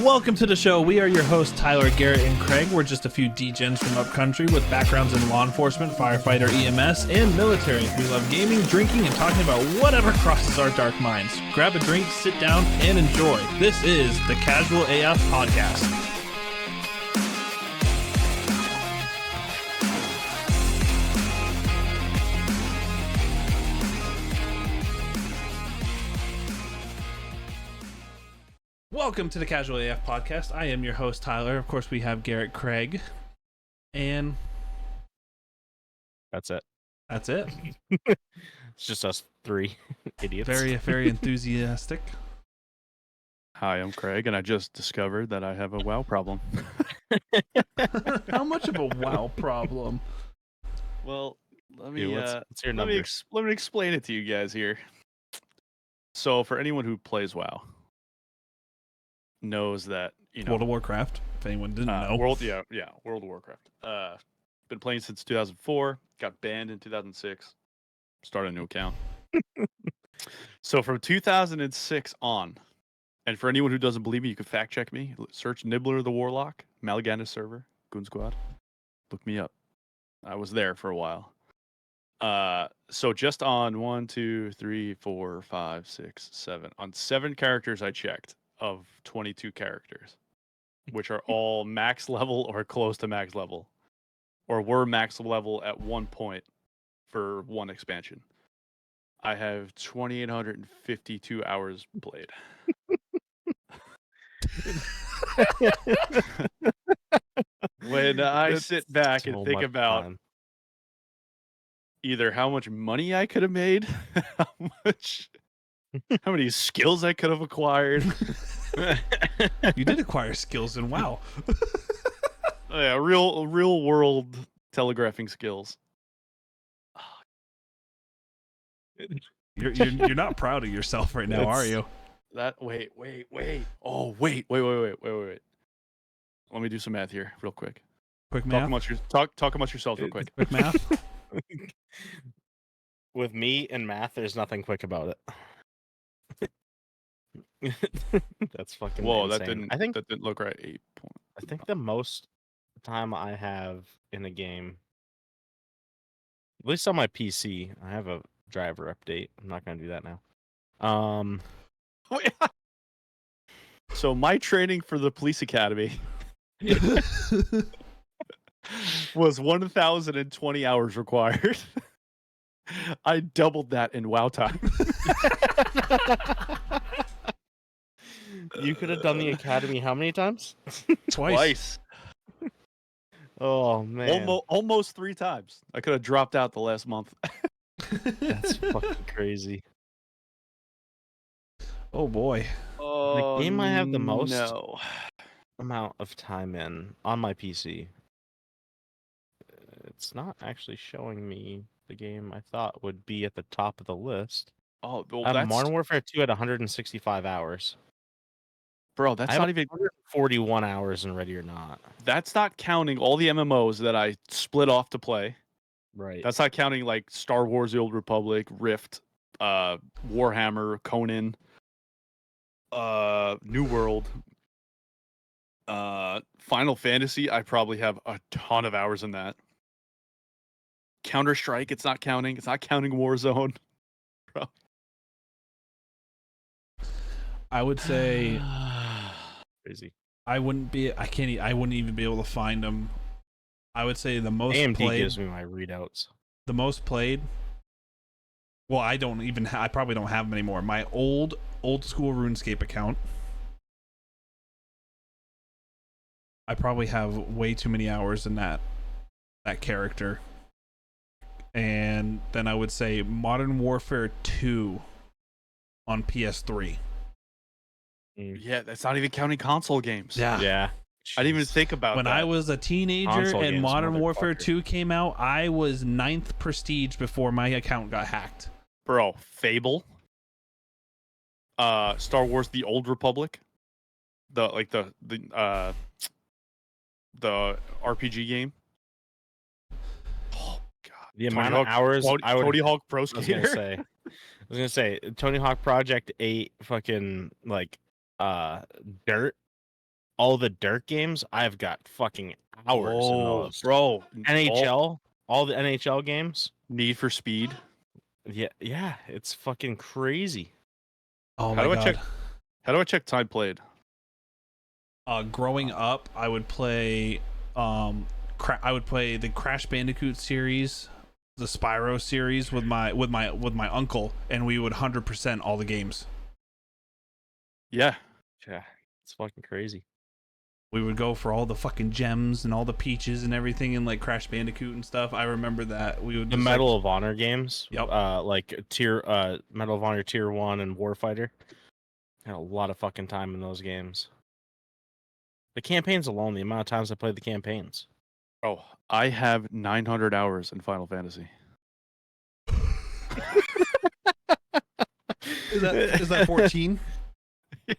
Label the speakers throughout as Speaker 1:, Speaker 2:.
Speaker 1: Welcome to the show. We are your hosts, Tyler, Garrett, and Craig. We're just a few D-gens from upcountry with backgrounds in law enforcement, firefighter, EMS, and military. We love gaming, drinking, and talking about whatever crosses our dark minds. Grab a drink, sit down, and enjoy. This is the Casual AF Podcast. Welcome to the Casual AF Podcast. I am your host, Tyler. Of course, we have Garrett, Craig, and
Speaker 2: that's it.
Speaker 1: That's it.
Speaker 2: It's just us three idiots.
Speaker 1: Very enthusiastic.
Speaker 3: Hi, I'm Craig, and I just discovered that I have a WoW problem.
Speaker 1: How much of a WoW problem?
Speaker 3: Well, let
Speaker 2: me
Speaker 3: explain it to you guys here. So, for anyone who plays WoW, knows that
Speaker 1: World of Warcraft. If anyone didn't know,
Speaker 3: World of Warcraft. Been playing since 2004. Got banned in 2006. Started a new account. So from 2006 on, and for anyone who doesn't believe me, you can fact check me. Search Nibbler the Warlock, Mal'Ganis server, Goon Squad. Look me up. I was there for a while. So just on 1, 2, 3, 4, 5, 6, 7. On 7 characters I checked of 22 characters, which are all max level or close to max level, or were max level at one point for one expansion. I have 2,852 hours played. When I sit back and think about either how much money I could have made, how many skills I could have acquired.
Speaker 1: You did acquire skills in WoW.
Speaker 3: Yeah, real world telegraphing skills.
Speaker 1: You're not proud of yourself right now, are you?
Speaker 3: Wait. Oh, wait. Let me do some math here, real quick.
Speaker 1: Quick math.
Speaker 3: Talk amongst yourselves, real quick.
Speaker 1: Quick math.
Speaker 2: With me and math, there's nothing quick about it. That's fucking insane.
Speaker 3: that didn't look right. 8 points.
Speaker 2: I think the most time I have in a game, at least on my PC, I have a driver update. I'm not gonna do that now.
Speaker 3: So my training for the police academy was 1,020 hours required. I doubled that in WoW time.
Speaker 2: You could have done the academy how many times?
Speaker 1: Twice.
Speaker 2: Oh man,
Speaker 3: almost 3 times. I could have dropped out the last month.
Speaker 2: That's fucking crazy.
Speaker 1: Oh boy.
Speaker 2: The game I have the most amount of time in on my PC. It's not actually showing me the game I thought would be at the top of the list.
Speaker 3: Oh, well,
Speaker 2: Modern Warfare 2 at 165 hours.
Speaker 3: Bro, that's not even
Speaker 2: 41 hours in Ready or Not.
Speaker 3: That's not counting all the MMOs that I split off to play.
Speaker 2: Right.
Speaker 3: That's not counting like Star Wars: The Old Republic, Rift, Warhammer, Conan, New World, Final Fantasy. I probably have a ton of hours in that. Counter-Strike, it's not counting. It's not counting Warzone. Bro.
Speaker 1: I would say
Speaker 2: crazy.
Speaker 1: I wouldn't even be able to find them. I would say the most
Speaker 2: AMD
Speaker 1: played
Speaker 2: gives me my readouts.
Speaker 1: The most played. Well, I probably don't have them anymore. My old school RuneScape account. I probably have way too many hours in that character. And then I would say Modern Warfare 2 on PS3.
Speaker 3: Yeah, that's not even counting console games.
Speaker 2: Yeah.
Speaker 3: I didn't even think about
Speaker 1: when
Speaker 3: that.
Speaker 1: I was a teenager
Speaker 2: console
Speaker 1: and
Speaker 2: games,
Speaker 1: Modern Warfare 2 came out, I was 9th prestige before my account got hacked.
Speaker 3: Bro, Fable, Star Wars: The Old Republic, the RPG game. Oh god,
Speaker 2: the amount of hours
Speaker 3: Tony Hawk Pro Skater.
Speaker 2: I was gonna say Tony Hawk Project 8, fucking like dirt. all the dirt games, I've got fucking hours in those.
Speaker 3: bro.
Speaker 2: NHL, all the NHL games.
Speaker 3: Need for Speed.
Speaker 2: Yeah, it's fucking crazy.
Speaker 1: Oh
Speaker 3: How
Speaker 1: my
Speaker 3: do I
Speaker 1: god.
Speaker 3: check? How do I check time played?
Speaker 1: Growing up, I would play I would play the Crash Bandicoot series, the Spyro series with my uncle, and we would 100% all the games.
Speaker 3: Yeah.
Speaker 2: Yeah, it's fucking crazy.
Speaker 1: We would go for all the fucking gems and all the peaches and everything in like Crash Bandicoot and stuff. I remember that we would
Speaker 2: The
Speaker 1: just,
Speaker 2: Medal
Speaker 1: like,
Speaker 2: of Honor games,
Speaker 1: Yep.
Speaker 2: Like Medal of Honor Tier 1 and Warfighter. I had a lot of fucking time in those games. The campaigns alone, the amount of times I played the campaigns.
Speaker 3: Oh, I have 900 hours in Final Fantasy.
Speaker 1: is that 14?
Speaker 3: Yeah.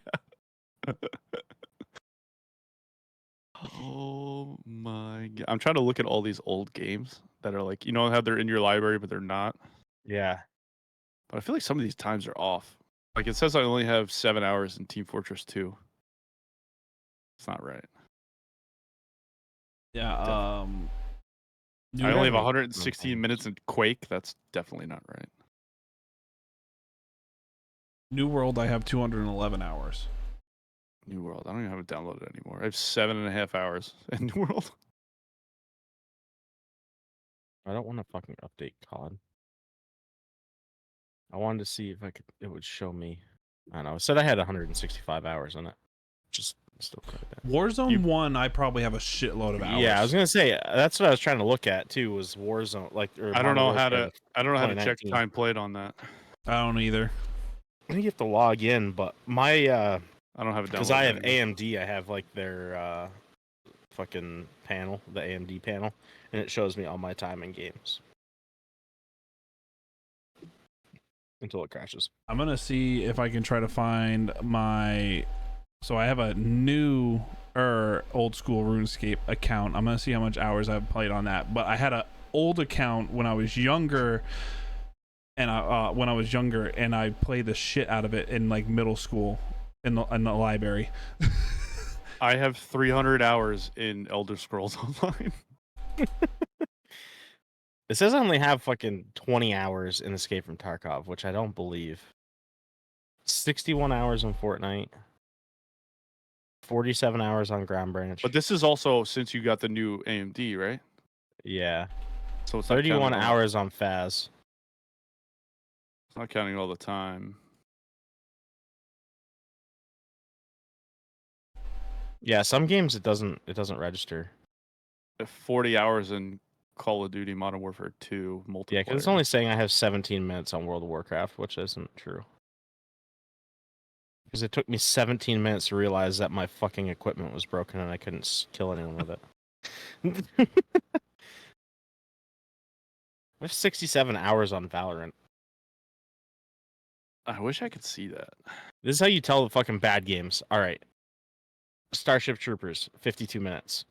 Speaker 3: Oh my god! I'm trying to look at all these old games that are like, how they're in your library, but they're not.
Speaker 2: Yeah.
Speaker 3: But I feel like some of these times are off. Like it says I only have 7 hours in Team Fortress 2. It's not right.
Speaker 1: Yeah.
Speaker 3: I only have 116 minutes in Quake. That's definitely not right.
Speaker 1: New World, I have 211 hours.
Speaker 3: New World. I don't even have it downloaded anymore. I have 7.5 hours in New World.
Speaker 2: I don't want to fucking update COD. I wanted to see if it would show me. I don't know. It said I had 165 hours in it. Just still quite a bit.
Speaker 1: Warzone 1, I probably have a shitload of hours.
Speaker 2: Yeah, I was gonna say that's what I was trying to look at too. Was Warzone
Speaker 3: I don't know how to check time played on that.
Speaker 1: I don't either.
Speaker 2: I think you have to log in, but my
Speaker 3: I don't have it downloaded
Speaker 2: because I have
Speaker 3: anymore.
Speaker 2: AMD. I have like their fucking panel, the AMD panel, and it shows me all my time in games until it crashes.
Speaker 1: I'm gonna see if I can try to find my. So I have a new old school RuneScape account. I'm gonna see how much hours I've played on that. But I had an old account when I was younger, and I played the shit out of it in like middle school in the library.
Speaker 3: I have 300 hours in Elder Scrolls Online.
Speaker 2: It says I only have fucking 20 hours in Escape from Tarkov, which I don't believe. 61 hours on Fortnite. 47 hours on Ground Branch.
Speaker 3: But this is also since you got the new AMD, right?
Speaker 2: Yeah.
Speaker 3: So it's
Speaker 2: 31 hours on Faz.
Speaker 3: It's not counting all the time.
Speaker 2: Yeah, some games it doesn't register.
Speaker 3: 40 hours in Call of Duty Modern Warfare 2 multiplayer.
Speaker 2: Yeah, because it's only saying I have 17 minutes on World of Warcraft, which isn't true. Because it took me 17 minutes to realize that my fucking equipment was broken and I couldn't kill anyone with it. I have 67 hours on Valorant.
Speaker 3: I wish I could see that.
Speaker 2: This is how you tell the fucking bad games. All right. Starship Troopers, 52 minutes.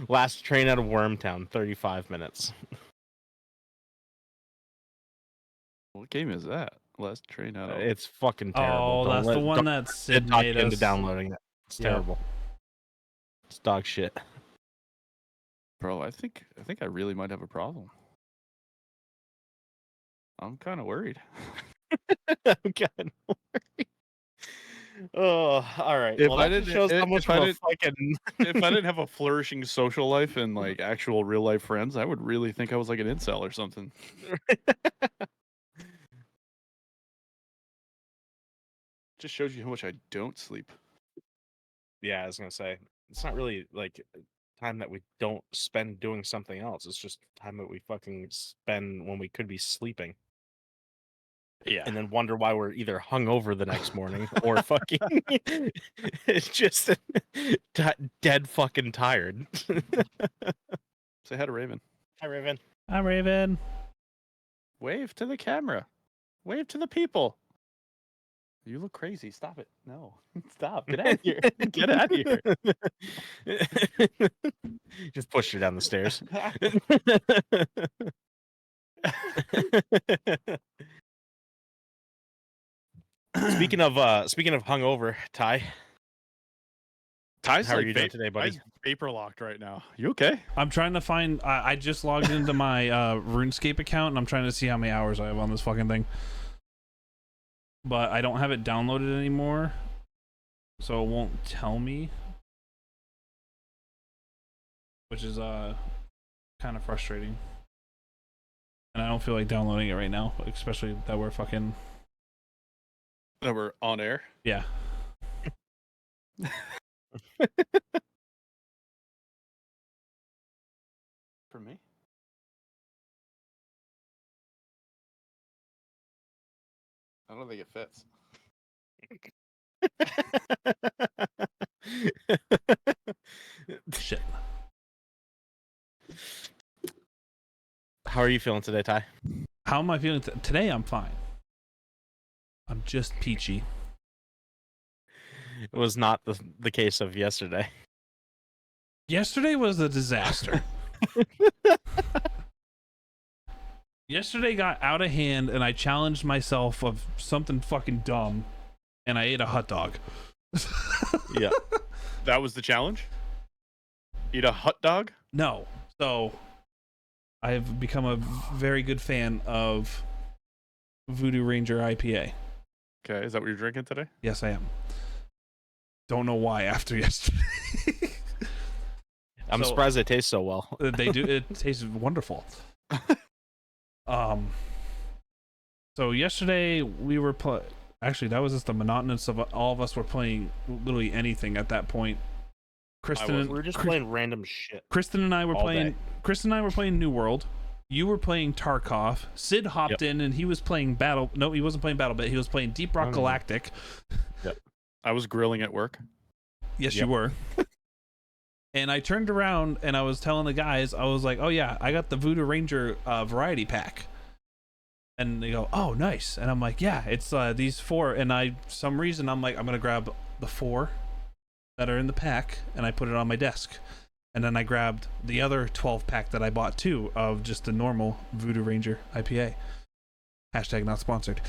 Speaker 2: Last Train Out of Wormtown, 35 minutes.
Speaker 3: What game is that? Last Train Out of...
Speaker 2: It's fucking terrible.
Speaker 1: Oh, that's the one that Sid made us
Speaker 2: into downloading it. It's terrible. It's dog shit.
Speaker 3: Bro, I think I really might have a problem. I'm kind of worried.
Speaker 2: I'm kind of worried. Oh, all right.
Speaker 3: If
Speaker 2: Well,
Speaker 3: I
Speaker 2: that
Speaker 3: didn't,
Speaker 2: shows how
Speaker 3: if,
Speaker 2: much
Speaker 3: if I
Speaker 2: of a
Speaker 3: didn't,
Speaker 2: fucking
Speaker 3: if I didn't have a flourishing social life and like actual real life friends, I would really think I was like an incel or something. Just shows you how much I don't sleep.
Speaker 2: Yeah, I was gonna say it's not really like time that we don't spend doing something else. It's just time that we fucking spend when we could be sleeping.
Speaker 3: Yeah.
Speaker 2: And then wonder why we're either hungover the next morning or fucking it's just dead fucking tired.
Speaker 3: Say hi to Raven.
Speaker 2: Hi, Raven.
Speaker 1: Hi, Raven.
Speaker 3: Wave to the camera. Wave to the people. You look crazy. Stop it. No. Stop. Get out of here. Get out of here.
Speaker 2: Just pushed her down the stairs. Speaking of hungover, Ty,
Speaker 3: Ty's
Speaker 2: How are
Speaker 3: like
Speaker 2: you doing today, buddy?
Speaker 3: Ty's vapor locked right now. You okay?
Speaker 1: I'm trying to find. I just logged into my RuneScape account, and I'm trying to see how many hours I have on this fucking thing. But I don't have it downloaded anymore, so it won't tell me, which is kind of frustrating. And I don't feel like downloading it right now, especially that we're fucking.
Speaker 3: That we're on air.
Speaker 1: Yeah.
Speaker 3: For me? I don't think it fits.
Speaker 1: Shit.
Speaker 2: How are you feeling today, Ty?
Speaker 1: How am I feeling today? I'm fine. I'm just peachy.
Speaker 2: It was not the case of yesterday.
Speaker 1: Yesterday was a disaster. Yesterday got out of hand, and I challenged myself of something fucking dumb, and I ate a hot dog.
Speaker 2: Yeah.
Speaker 3: That was the challenge? Eat a hot dog?
Speaker 1: No. So I've become a very good fan of Voodoo Ranger IPA.
Speaker 3: Okay, is that what you're drinking today?
Speaker 1: Yes, I am. Don't know why after yesterday.
Speaker 2: I'm surprised they taste so well.
Speaker 1: They do. It tastes wonderful. So yesterday we were actually, that was just the monotonous of all of us were playing literally anything at that point.
Speaker 2: We were just playing random shit.
Speaker 1: Kristen and I were
Speaker 2: all
Speaker 1: playing.
Speaker 2: day.
Speaker 1: Kristen and I were playing New World. You were playing Tarkov. Sid hopped in and he was playing Battle. No, he wasn't playing Battle, but he was playing Deep Rock Galactic.
Speaker 3: Yep. I was grilling at work.
Speaker 1: Yes, you were. And I turned around and I was telling the guys, I was like, "Oh yeah, I got the Voodoo Ranger variety pack." And they go, "Oh, nice." And I'm like, "Yeah, it's these 4." And some reason I'm like, I'm gonna grab the 4 that are in the pack, and I put it on my desk. And then I grabbed the other 12 pack that I bought too of just the normal Voodoo Ranger IPA. Hashtag not sponsored.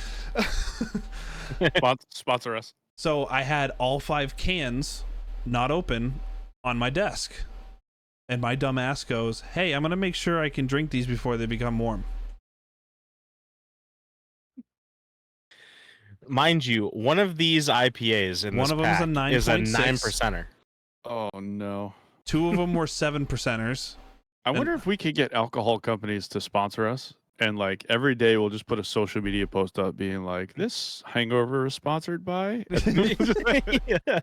Speaker 3: Sponsor us.
Speaker 1: So I had all 5 cans not open on my desk. And my dumb ass goes, "Hey, I'm going to make sure I can drink these before they become warm."
Speaker 2: Mind you, one of these IPAs in
Speaker 1: One
Speaker 2: this
Speaker 1: of them is a
Speaker 2: pack
Speaker 1: 9.6.
Speaker 2: is a 9%er.
Speaker 3: Oh no.
Speaker 1: 2 of them were 7%ers.
Speaker 3: I wonder if we could get alcohol companies to sponsor us, and like every day we'll just put a social media post up being like, "This hangover is sponsored by."
Speaker 2: Yeah.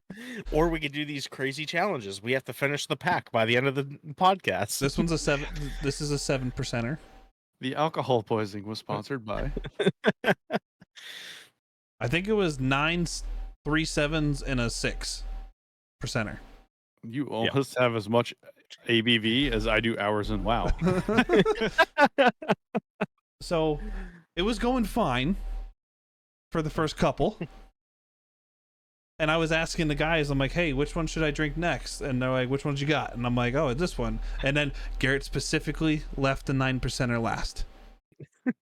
Speaker 2: Or we could do these crazy challenges. We have to finish the pack by the end of the podcast.
Speaker 1: This one's a 7. This is a 7%er.
Speaker 3: The alcohol poisoning was sponsored by.
Speaker 1: I think it was 9 3 7s and a 6%er.
Speaker 3: You almost have as much ABV as I do hours in WoW.
Speaker 1: So it was going fine for the first couple. And I was asking the guys, I'm like, "Hey, which one should I drink next?" And they're like, "Which ones you got?" And I'm like, "Oh, this one." And then Garrett specifically left the 9%er last.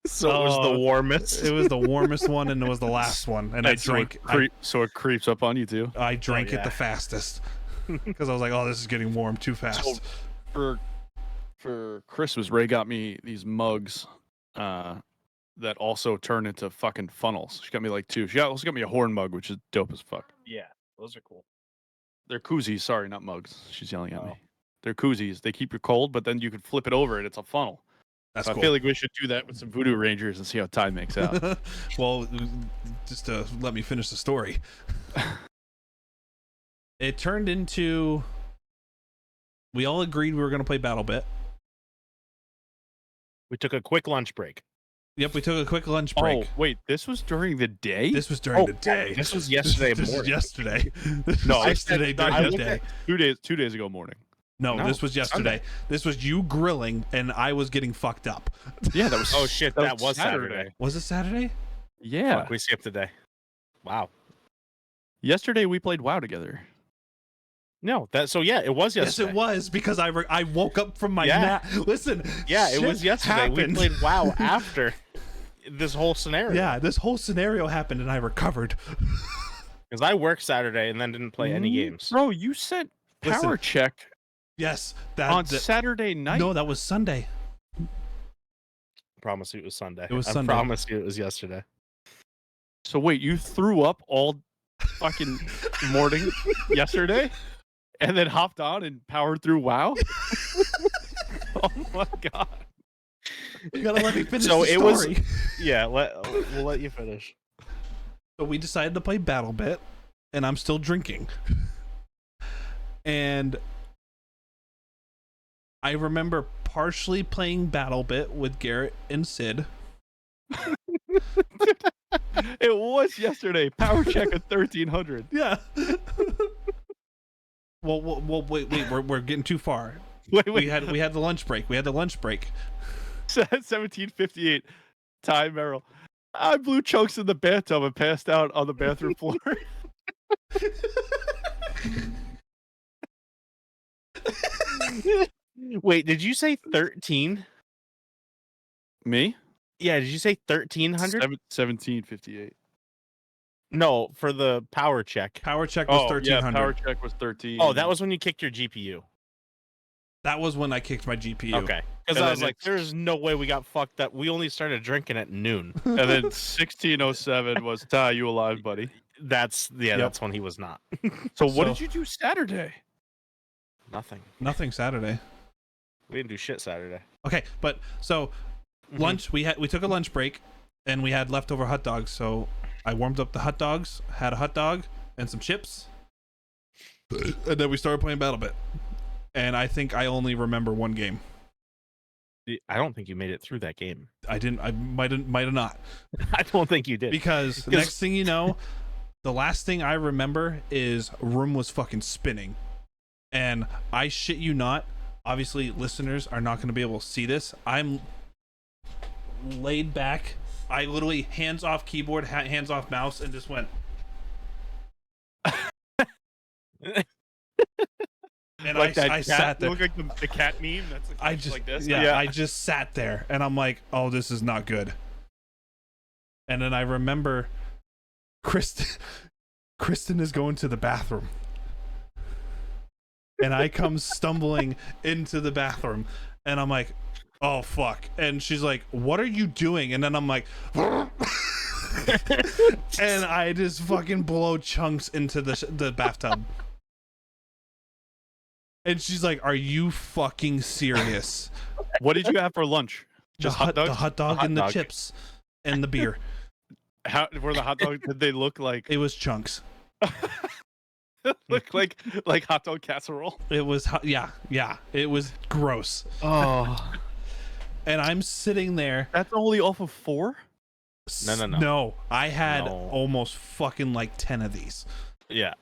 Speaker 2: So it was the warmest.
Speaker 1: It was the warmest one, and it was the last one. And I drank.
Speaker 3: So it creeps up on you too.
Speaker 1: I drank it the fastest because I was like, "Oh, this is getting warm too fast."
Speaker 3: So for Christmas, Ray got me these mugs that also turn into fucking funnels. She got me like 2. She also got me a horn mug, which is dope as fuck.
Speaker 2: Yeah, those are cool.
Speaker 3: They're koozies. Sorry, not mugs. She's yelling at me. They're koozies. They keep you cold, but then you can flip it over and it's a funnel.
Speaker 1: That's
Speaker 3: so
Speaker 1: cool.
Speaker 3: I feel like we should do that with some Voodoo Rangers and see how Ty makes out.
Speaker 1: Well, just to let me finish the story. It turned into, we all agreed we were going to play BattleBit.
Speaker 2: We took a quick lunch break.
Speaker 1: Yep, we took a quick lunch break.
Speaker 3: Oh, wait, this was during the day?
Speaker 1: This was during the day.
Speaker 2: This was yesterday
Speaker 1: This
Speaker 2: morning.
Speaker 1: was yesterday. This
Speaker 3: No,
Speaker 1: was yesterday during the day.
Speaker 3: 2 days ago morning.
Speaker 1: No,
Speaker 2: No,
Speaker 1: this was yesterday.
Speaker 3: Sunday.
Speaker 1: This was you grilling, and I was getting fucked up.
Speaker 3: Yeah, that was.
Speaker 2: Oh shit, that was Saturday.
Speaker 1: Was it Saturday?
Speaker 3: Yeah.
Speaker 2: Fuck, we skipped a day. Wow.
Speaker 3: Yesterday we played WoW together.
Speaker 2: No, it was yesterday.
Speaker 1: Yes, it was, because I woke up from my nap. Listen.
Speaker 2: Yeah, it was
Speaker 1: shit
Speaker 2: yesterday.
Speaker 1: happened.
Speaker 2: We played WoW after this whole scenario.
Speaker 1: Yeah, this whole scenario happened, and I recovered.
Speaker 2: Because I worked Saturday and then didn't play any games.
Speaker 3: Bro, you sent Power check
Speaker 1: Yes,
Speaker 3: on Saturday night.
Speaker 1: No, that was Sunday.
Speaker 2: Promise you it was Sunday.
Speaker 1: It was
Speaker 2: I
Speaker 1: Sunday.
Speaker 2: promise you it was yesterday.
Speaker 3: So wait, you threw up all fucking morning yesterday, and then hopped on and powered through WoW? Oh my god!
Speaker 1: You gotta let me finish
Speaker 2: So
Speaker 1: the
Speaker 2: it was-
Speaker 1: story.
Speaker 2: Yeah, we'll let you finish.
Speaker 1: So we decided to play BattleBit, and I'm still drinking. And I remember partially playing BattleBit with Garrett and Sid.
Speaker 3: It was yesterday. Power check at 1300.
Speaker 1: Yeah. well, wait. We're getting too far.
Speaker 3: Wait.
Speaker 1: We had the lunch break.
Speaker 3: 1758. Ty Merrill. I blew chunks in the bathtub and passed out on the bathroom floor.
Speaker 2: Wait, did you say 13?
Speaker 3: Me?
Speaker 2: Yeah, did you say 1300?
Speaker 3: 1758.
Speaker 2: No, for the power check.
Speaker 1: Power check was 1300.
Speaker 3: Yeah, power check was 13.
Speaker 2: Oh, that was when you kicked your GPU.
Speaker 1: That was when I kicked my GPU.
Speaker 2: Okay. Because
Speaker 3: And
Speaker 2: I
Speaker 3: then
Speaker 2: was like, there's no way we got fucked up. We only started drinking at noon.
Speaker 3: And then 1607 was Ty, you alive, buddy?
Speaker 2: That's when he was not.
Speaker 3: So what did you do Saturday?
Speaker 2: Nothing.
Speaker 1: Nothing Saturday.
Speaker 2: We didn't do shit Saturday.
Speaker 1: Okay, but so lunch we took a lunch break and we had leftover hot dogs, so I warmed up the hot dogs, had a hot dog and some chips, and then we started playing BattleBit. And I think I only remember one game.
Speaker 2: I don't think you made it through that game.
Speaker 1: I didn't. I might have not.
Speaker 2: I don't think you did.
Speaker 1: Because next thing you know, the last thing I remember is room was fucking spinning, and I shit you not. Obviously, listeners are not going to be able to see this. I'm laid back. I literally hands off keyboard, hands off mouse, and just went. And
Speaker 3: Like
Speaker 1: I sat there.
Speaker 3: Look like the cat meme. That's
Speaker 1: I just
Speaker 3: like this.
Speaker 1: yeah, I just sat there, and I'm like, oh, this is not good. And then I remember, Kristen is going to the bathroom, and I come stumbling into the bathroom, and I'm like, oh fuck. And she's like, what are you doing? And then I'm like, and I just fucking blow chunks into the bathtub. And she's like, are you fucking serious?
Speaker 3: What did you have for lunch? Just hot dogs?
Speaker 1: The hot dog and the chips and the beer.
Speaker 3: How were the hot dogs? Did they look like?
Speaker 1: It was chunks.
Speaker 3: Look like hot dog casserole.
Speaker 1: It was yeah. It was gross.
Speaker 2: Oh,
Speaker 1: And I'm sitting there.
Speaker 3: That's only off of 4?
Speaker 2: No.
Speaker 1: No, I had
Speaker 2: No.
Speaker 1: almost fucking like 10 of these.
Speaker 2: yeah.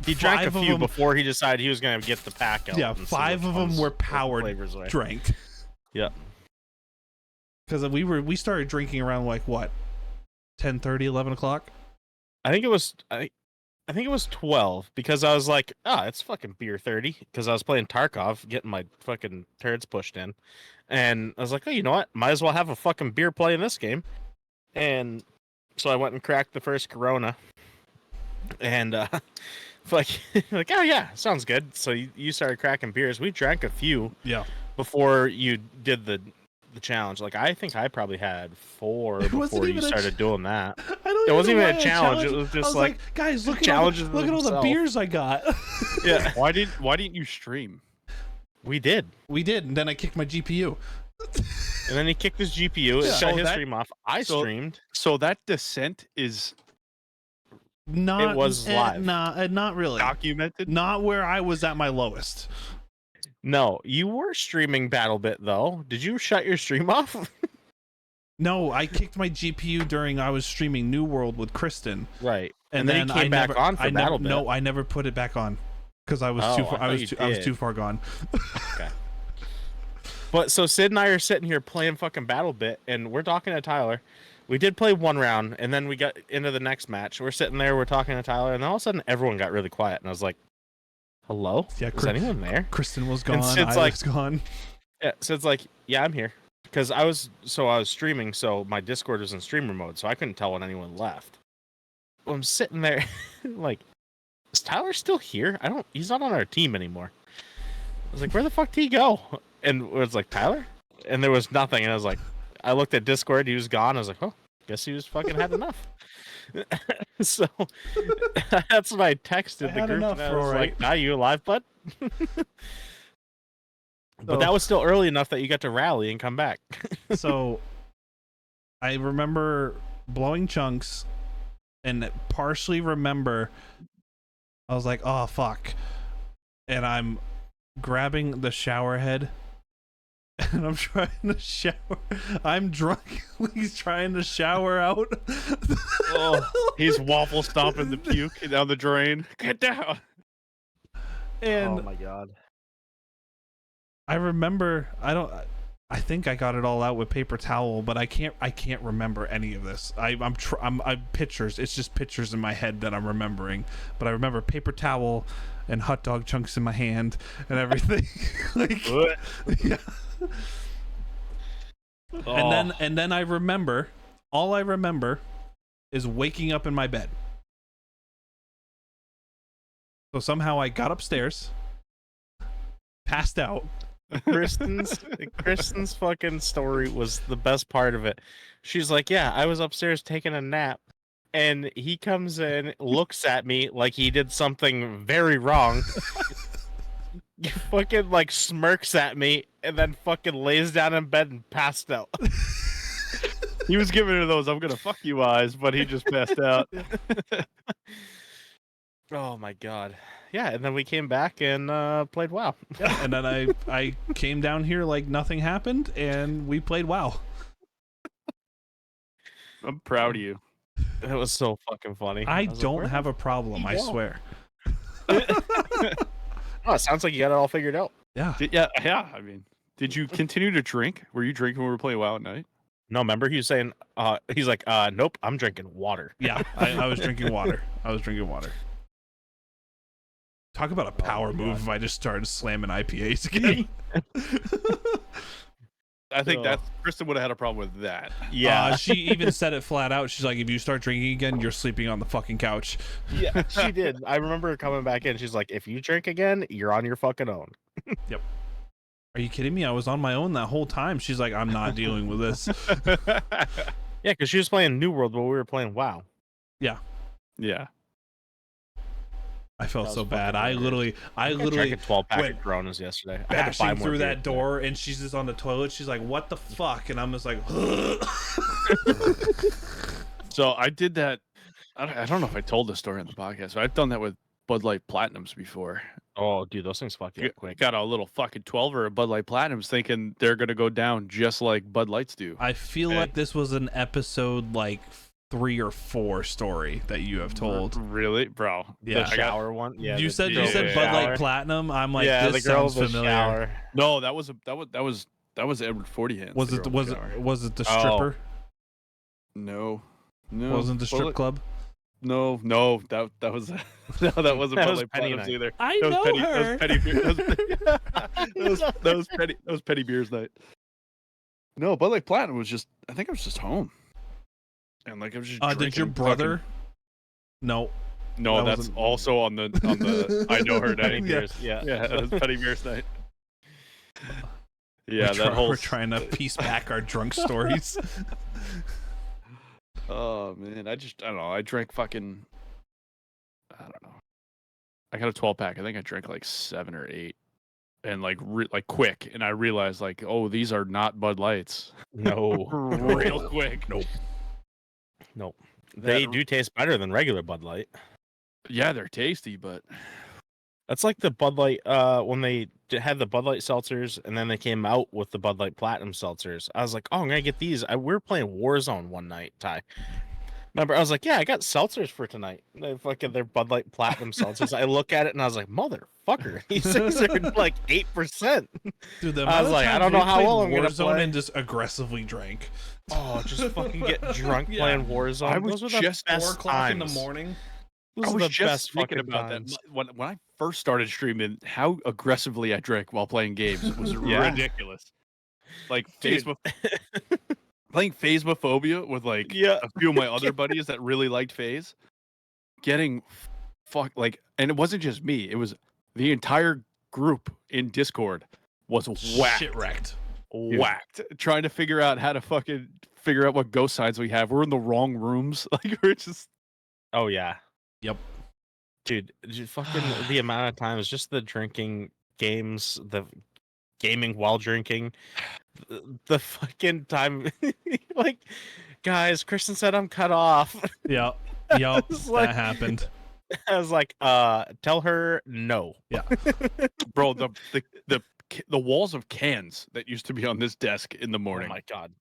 Speaker 2: He drank a
Speaker 1: 5 of
Speaker 2: few
Speaker 1: them-
Speaker 2: before he decided he was going to get the pack out.
Speaker 1: Yeah,
Speaker 2: and see
Speaker 1: 5
Speaker 2: which
Speaker 1: of them
Speaker 2: ones
Speaker 1: were
Speaker 2: what the
Speaker 1: powered
Speaker 2: flavors were.
Speaker 1: drank.
Speaker 2: Yeah.
Speaker 1: Because we started drinking around like what, 10:30, 11 o'clock.
Speaker 2: I think it was 12 because I was like, it's fucking beer 30 because I was playing Tarkov, getting my fucking turds pushed in, and I was like, oh, you know what? Might as well have a fucking beer play in this game, and so I went and cracked the first Corona, and like oh yeah, sounds good. So you started cracking beers. We drank a few before you did the challenge. Like I think I probably had 4 before you started doing that. It wasn't even a challenge. It was just like,
Speaker 1: guys, look at
Speaker 2: challenges
Speaker 1: all the
Speaker 2: themselves.
Speaker 1: beers I got.
Speaker 2: Yeah,
Speaker 3: Why didn't you stream?
Speaker 2: we did.
Speaker 1: We did, and then I kicked my GPU.
Speaker 2: And then he kicked his GPU. It
Speaker 1: Yeah.
Speaker 2: shut
Speaker 3: So
Speaker 2: his
Speaker 3: that-
Speaker 2: stream off. I
Speaker 3: so-
Speaker 2: streamed.
Speaker 3: So that descent is
Speaker 1: Not
Speaker 2: It was live.
Speaker 1: not really.
Speaker 3: documented.
Speaker 1: Not where I was at my lowest.
Speaker 2: No, you were streaming BattleBit though. Did you shut your stream off?
Speaker 1: No, I kicked my GPU during I was streaming New World with Kristen,
Speaker 2: Right.
Speaker 1: and
Speaker 2: then he came back on for BattleBit.
Speaker 1: No, I never put it back on because I was
Speaker 2: Oh,
Speaker 1: too
Speaker 2: I
Speaker 1: far.
Speaker 2: thought you
Speaker 1: I was
Speaker 2: did.
Speaker 1: too far gone.
Speaker 2: Okay. But so Sid and I are sitting here playing fucking BattleBit, and we're talking to Tyler. We did play one round, and then we got into the next match. We're sitting there, we're talking to Tyler, and then all of a sudden everyone got really quiet, and I was like, "Hello?
Speaker 1: Yeah,
Speaker 2: is anyone there?"
Speaker 1: Kristen was gone.
Speaker 2: Sid's
Speaker 1: I
Speaker 2: like-
Speaker 1: was gone.
Speaker 2: Yeah, Sid's like, "Yeah, I'm here," because I was streaming, so my Discord was in streamer mode, so I couldn't tell when anyone left. Well, I'm sitting there, like, is Tyler still here? He's not on our team anymore. I was like, where the fuck did he go? And it was like, Tyler? And there was nothing. And I was like, I looked at Discord, he was gone. I was like, oh, guess he was fucking had enough. So that's when I texted the group and I was like, "Are you alive, bud?" But that was still early enough that you got to rally and come back.
Speaker 1: So I remember blowing chunks and partially remember I was like, oh fuck. And I'm grabbing the shower head and I'm trying to shower. I'm drunkenly trying to shower out.
Speaker 3: Oh, he's waffle stomping the puke down the drain. Get down.
Speaker 1: And
Speaker 2: oh my god.
Speaker 1: I remember I think I got it all out with paper towel, but I can't remember any of this. I'm pictures. It's just pictures in my head that I'm remembering. But I remember paper towel and hot dog chunks in my hand and everything. Like, yeah.
Speaker 3: Oh.
Speaker 1: And then I remember, all I remember is waking up in my bed. So somehow I got upstairs, passed out.
Speaker 2: Kristen's fucking story was the best part of it. She's like, yeah, I was upstairs taking a nap, and he comes in, looks at me like he did something very wrong. Fucking like smirks at me, and then fucking lays down in bed and passed out.
Speaker 3: He was giving her those "I'm gonna fuck you" eyes, but he just passed out.
Speaker 2: Oh my god. Yeah, and then we came back and played WoW.
Speaker 1: Yeah, and then I came down here like nothing happened, and we played WoW.
Speaker 3: I'm proud of you.
Speaker 2: It was so fucking funny.
Speaker 1: I
Speaker 2: was
Speaker 1: don't
Speaker 2: like,
Speaker 1: have a problem, I swear.
Speaker 2: Oh, it sounds like you got it all figured out.
Speaker 1: Yeah.
Speaker 3: Yeah. I mean, did you continue to drink? Were you drinking when we were playing WoW at night?
Speaker 2: No, remember he was saying, he's like, nope, I'm drinking water.
Speaker 1: Yeah, I was drinking water. Talk about a power move if I just started slamming IPAs again.
Speaker 3: I think that Kristen would have had a problem with that.
Speaker 2: Yeah.
Speaker 1: She even said it flat out. She's like, if you start drinking again, you're sleeping on the fucking couch.
Speaker 2: Yeah, she did. I remember her coming back in. She's like, if you drink again, you're on your fucking own.
Speaker 1: Yep. Are you kidding me? I was on my own that whole time. She's like, I'm not dealing with this.
Speaker 2: Yeah, because she was playing New World while we were playing WoW.
Speaker 1: Yeah.
Speaker 3: Yeah.
Speaker 1: I felt so bad. I
Speaker 2: hilarious.
Speaker 1: literally
Speaker 2: drank a 12-pack
Speaker 1: went
Speaker 2: of Coronas yesterday. I had to
Speaker 1: bashing
Speaker 2: buy more
Speaker 1: through
Speaker 2: beer
Speaker 1: that door, and she's just on the toilet. She's like, what the fuck? And I'm just like,
Speaker 3: So I did that. I don't know if I told this story on the podcast, but I've done that with Bud Light Platinums before.
Speaker 2: Oh, dude, those things fuck you up quick.
Speaker 3: Got a little fucking 12er of Bud Light Platinums thinking they're going to go down just like Bud Lights do.
Speaker 1: I feel like this was an episode like 3 or 4 story that you have told.
Speaker 3: Really? Bro.
Speaker 1: Yeah.
Speaker 2: The shower one? Yeah.
Speaker 1: You said Bud
Speaker 2: shower.
Speaker 1: Light Platinum. I'm like,
Speaker 2: yeah,
Speaker 1: this
Speaker 2: the girl
Speaker 1: sounds
Speaker 2: with the
Speaker 1: familiar.
Speaker 2: shower.
Speaker 3: No, that was Edward 40 Hands.
Speaker 1: Was it the stripper?
Speaker 3: No.
Speaker 1: Wasn't the strip club?
Speaker 3: No, that was that wasn't
Speaker 2: That
Speaker 3: Bud
Speaker 2: was
Speaker 3: Light
Speaker 2: Penny
Speaker 3: Platinums
Speaker 2: night.
Speaker 3: either.
Speaker 1: I know her.
Speaker 3: That was Petty Beers night. No, Bud Light Platinum was just. I think I was just home, and like I was just.
Speaker 1: Did your brother? No.
Speaker 3: No,
Speaker 1: that
Speaker 3: that's
Speaker 1: wasn't-
Speaker 3: also on the I know her night.
Speaker 2: Yeah.
Speaker 3: Yeah, that was Petty Beers night. Yeah,
Speaker 1: we're trying to piece back our drunk stories.
Speaker 3: Oh man, I don't know. I drank fucking. I don't know. I got a 12-pack. I think I drank like 7 or 8, and like quick. And I realized like, oh, these are not Bud Lights.
Speaker 2: No.
Speaker 3: Real quick.
Speaker 2: Nope. They do taste better than regular Bud Light.
Speaker 3: Yeah, they're tasty, but
Speaker 2: That's like the Bud Light, when they had the Bud Light seltzers, and then they came out with the Bud Light Platinum seltzers. I was like, oh, I'm going to get these. We were playing Warzone one night, Ty. Remember, I was like, yeah, I got seltzers for tonight. They're Bud Light Platinum seltzers. I look at it, and I was like, motherfucker, these things are like 8%.
Speaker 1: Dude,
Speaker 2: I was like, I don't know how well I'm going to play.
Speaker 1: And just aggressively drank.
Speaker 2: Oh, just fucking get drunk playing Warzone.
Speaker 3: I was
Speaker 2: Those were
Speaker 3: just
Speaker 2: the best
Speaker 1: 4 o'clock in the
Speaker 2: times.
Speaker 1: morning.
Speaker 2: Those
Speaker 3: I
Speaker 2: are
Speaker 3: was
Speaker 2: the
Speaker 3: just
Speaker 2: best
Speaker 3: thinking
Speaker 2: fucking
Speaker 3: about
Speaker 2: times.
Speaker 3: that when I first started streaming. How aggressively I drank while playing games was ridiculous. Like
Speaker 2: Dude.
Speaker 3: playing Phasmophobia with like
Speaker 2: Yeah.
Speaker 3: a few of my other buddies that really liked Phase, getting and it wasn't just me. It was the entire group in Discord was whacked.
Speaker 1: Shit wrecked.
Speaker 3: Whacked. Trying to figure out how to fucking figure out what ghost signs we have. We're in the wrong rooms. Like, we're just...
Speaker 2: Oh, yeah.
Speaker 1: Yep.
Speaker 2: Dude, fucking the amount of times, just the drinking games, the gaming while drinking, the fucking time, like, guys, Kristen said I'm cut off.
Speaker 1: Yep.
Speaker 2: It's like-
Speaker 1: That happened.
Speaker 2: I was like, tell her no.
Speaker 1: Yeah.
Speaker 3: Bro, the walls of cans that used to be on this desk in the morning.
Speaker 2: Oh my god.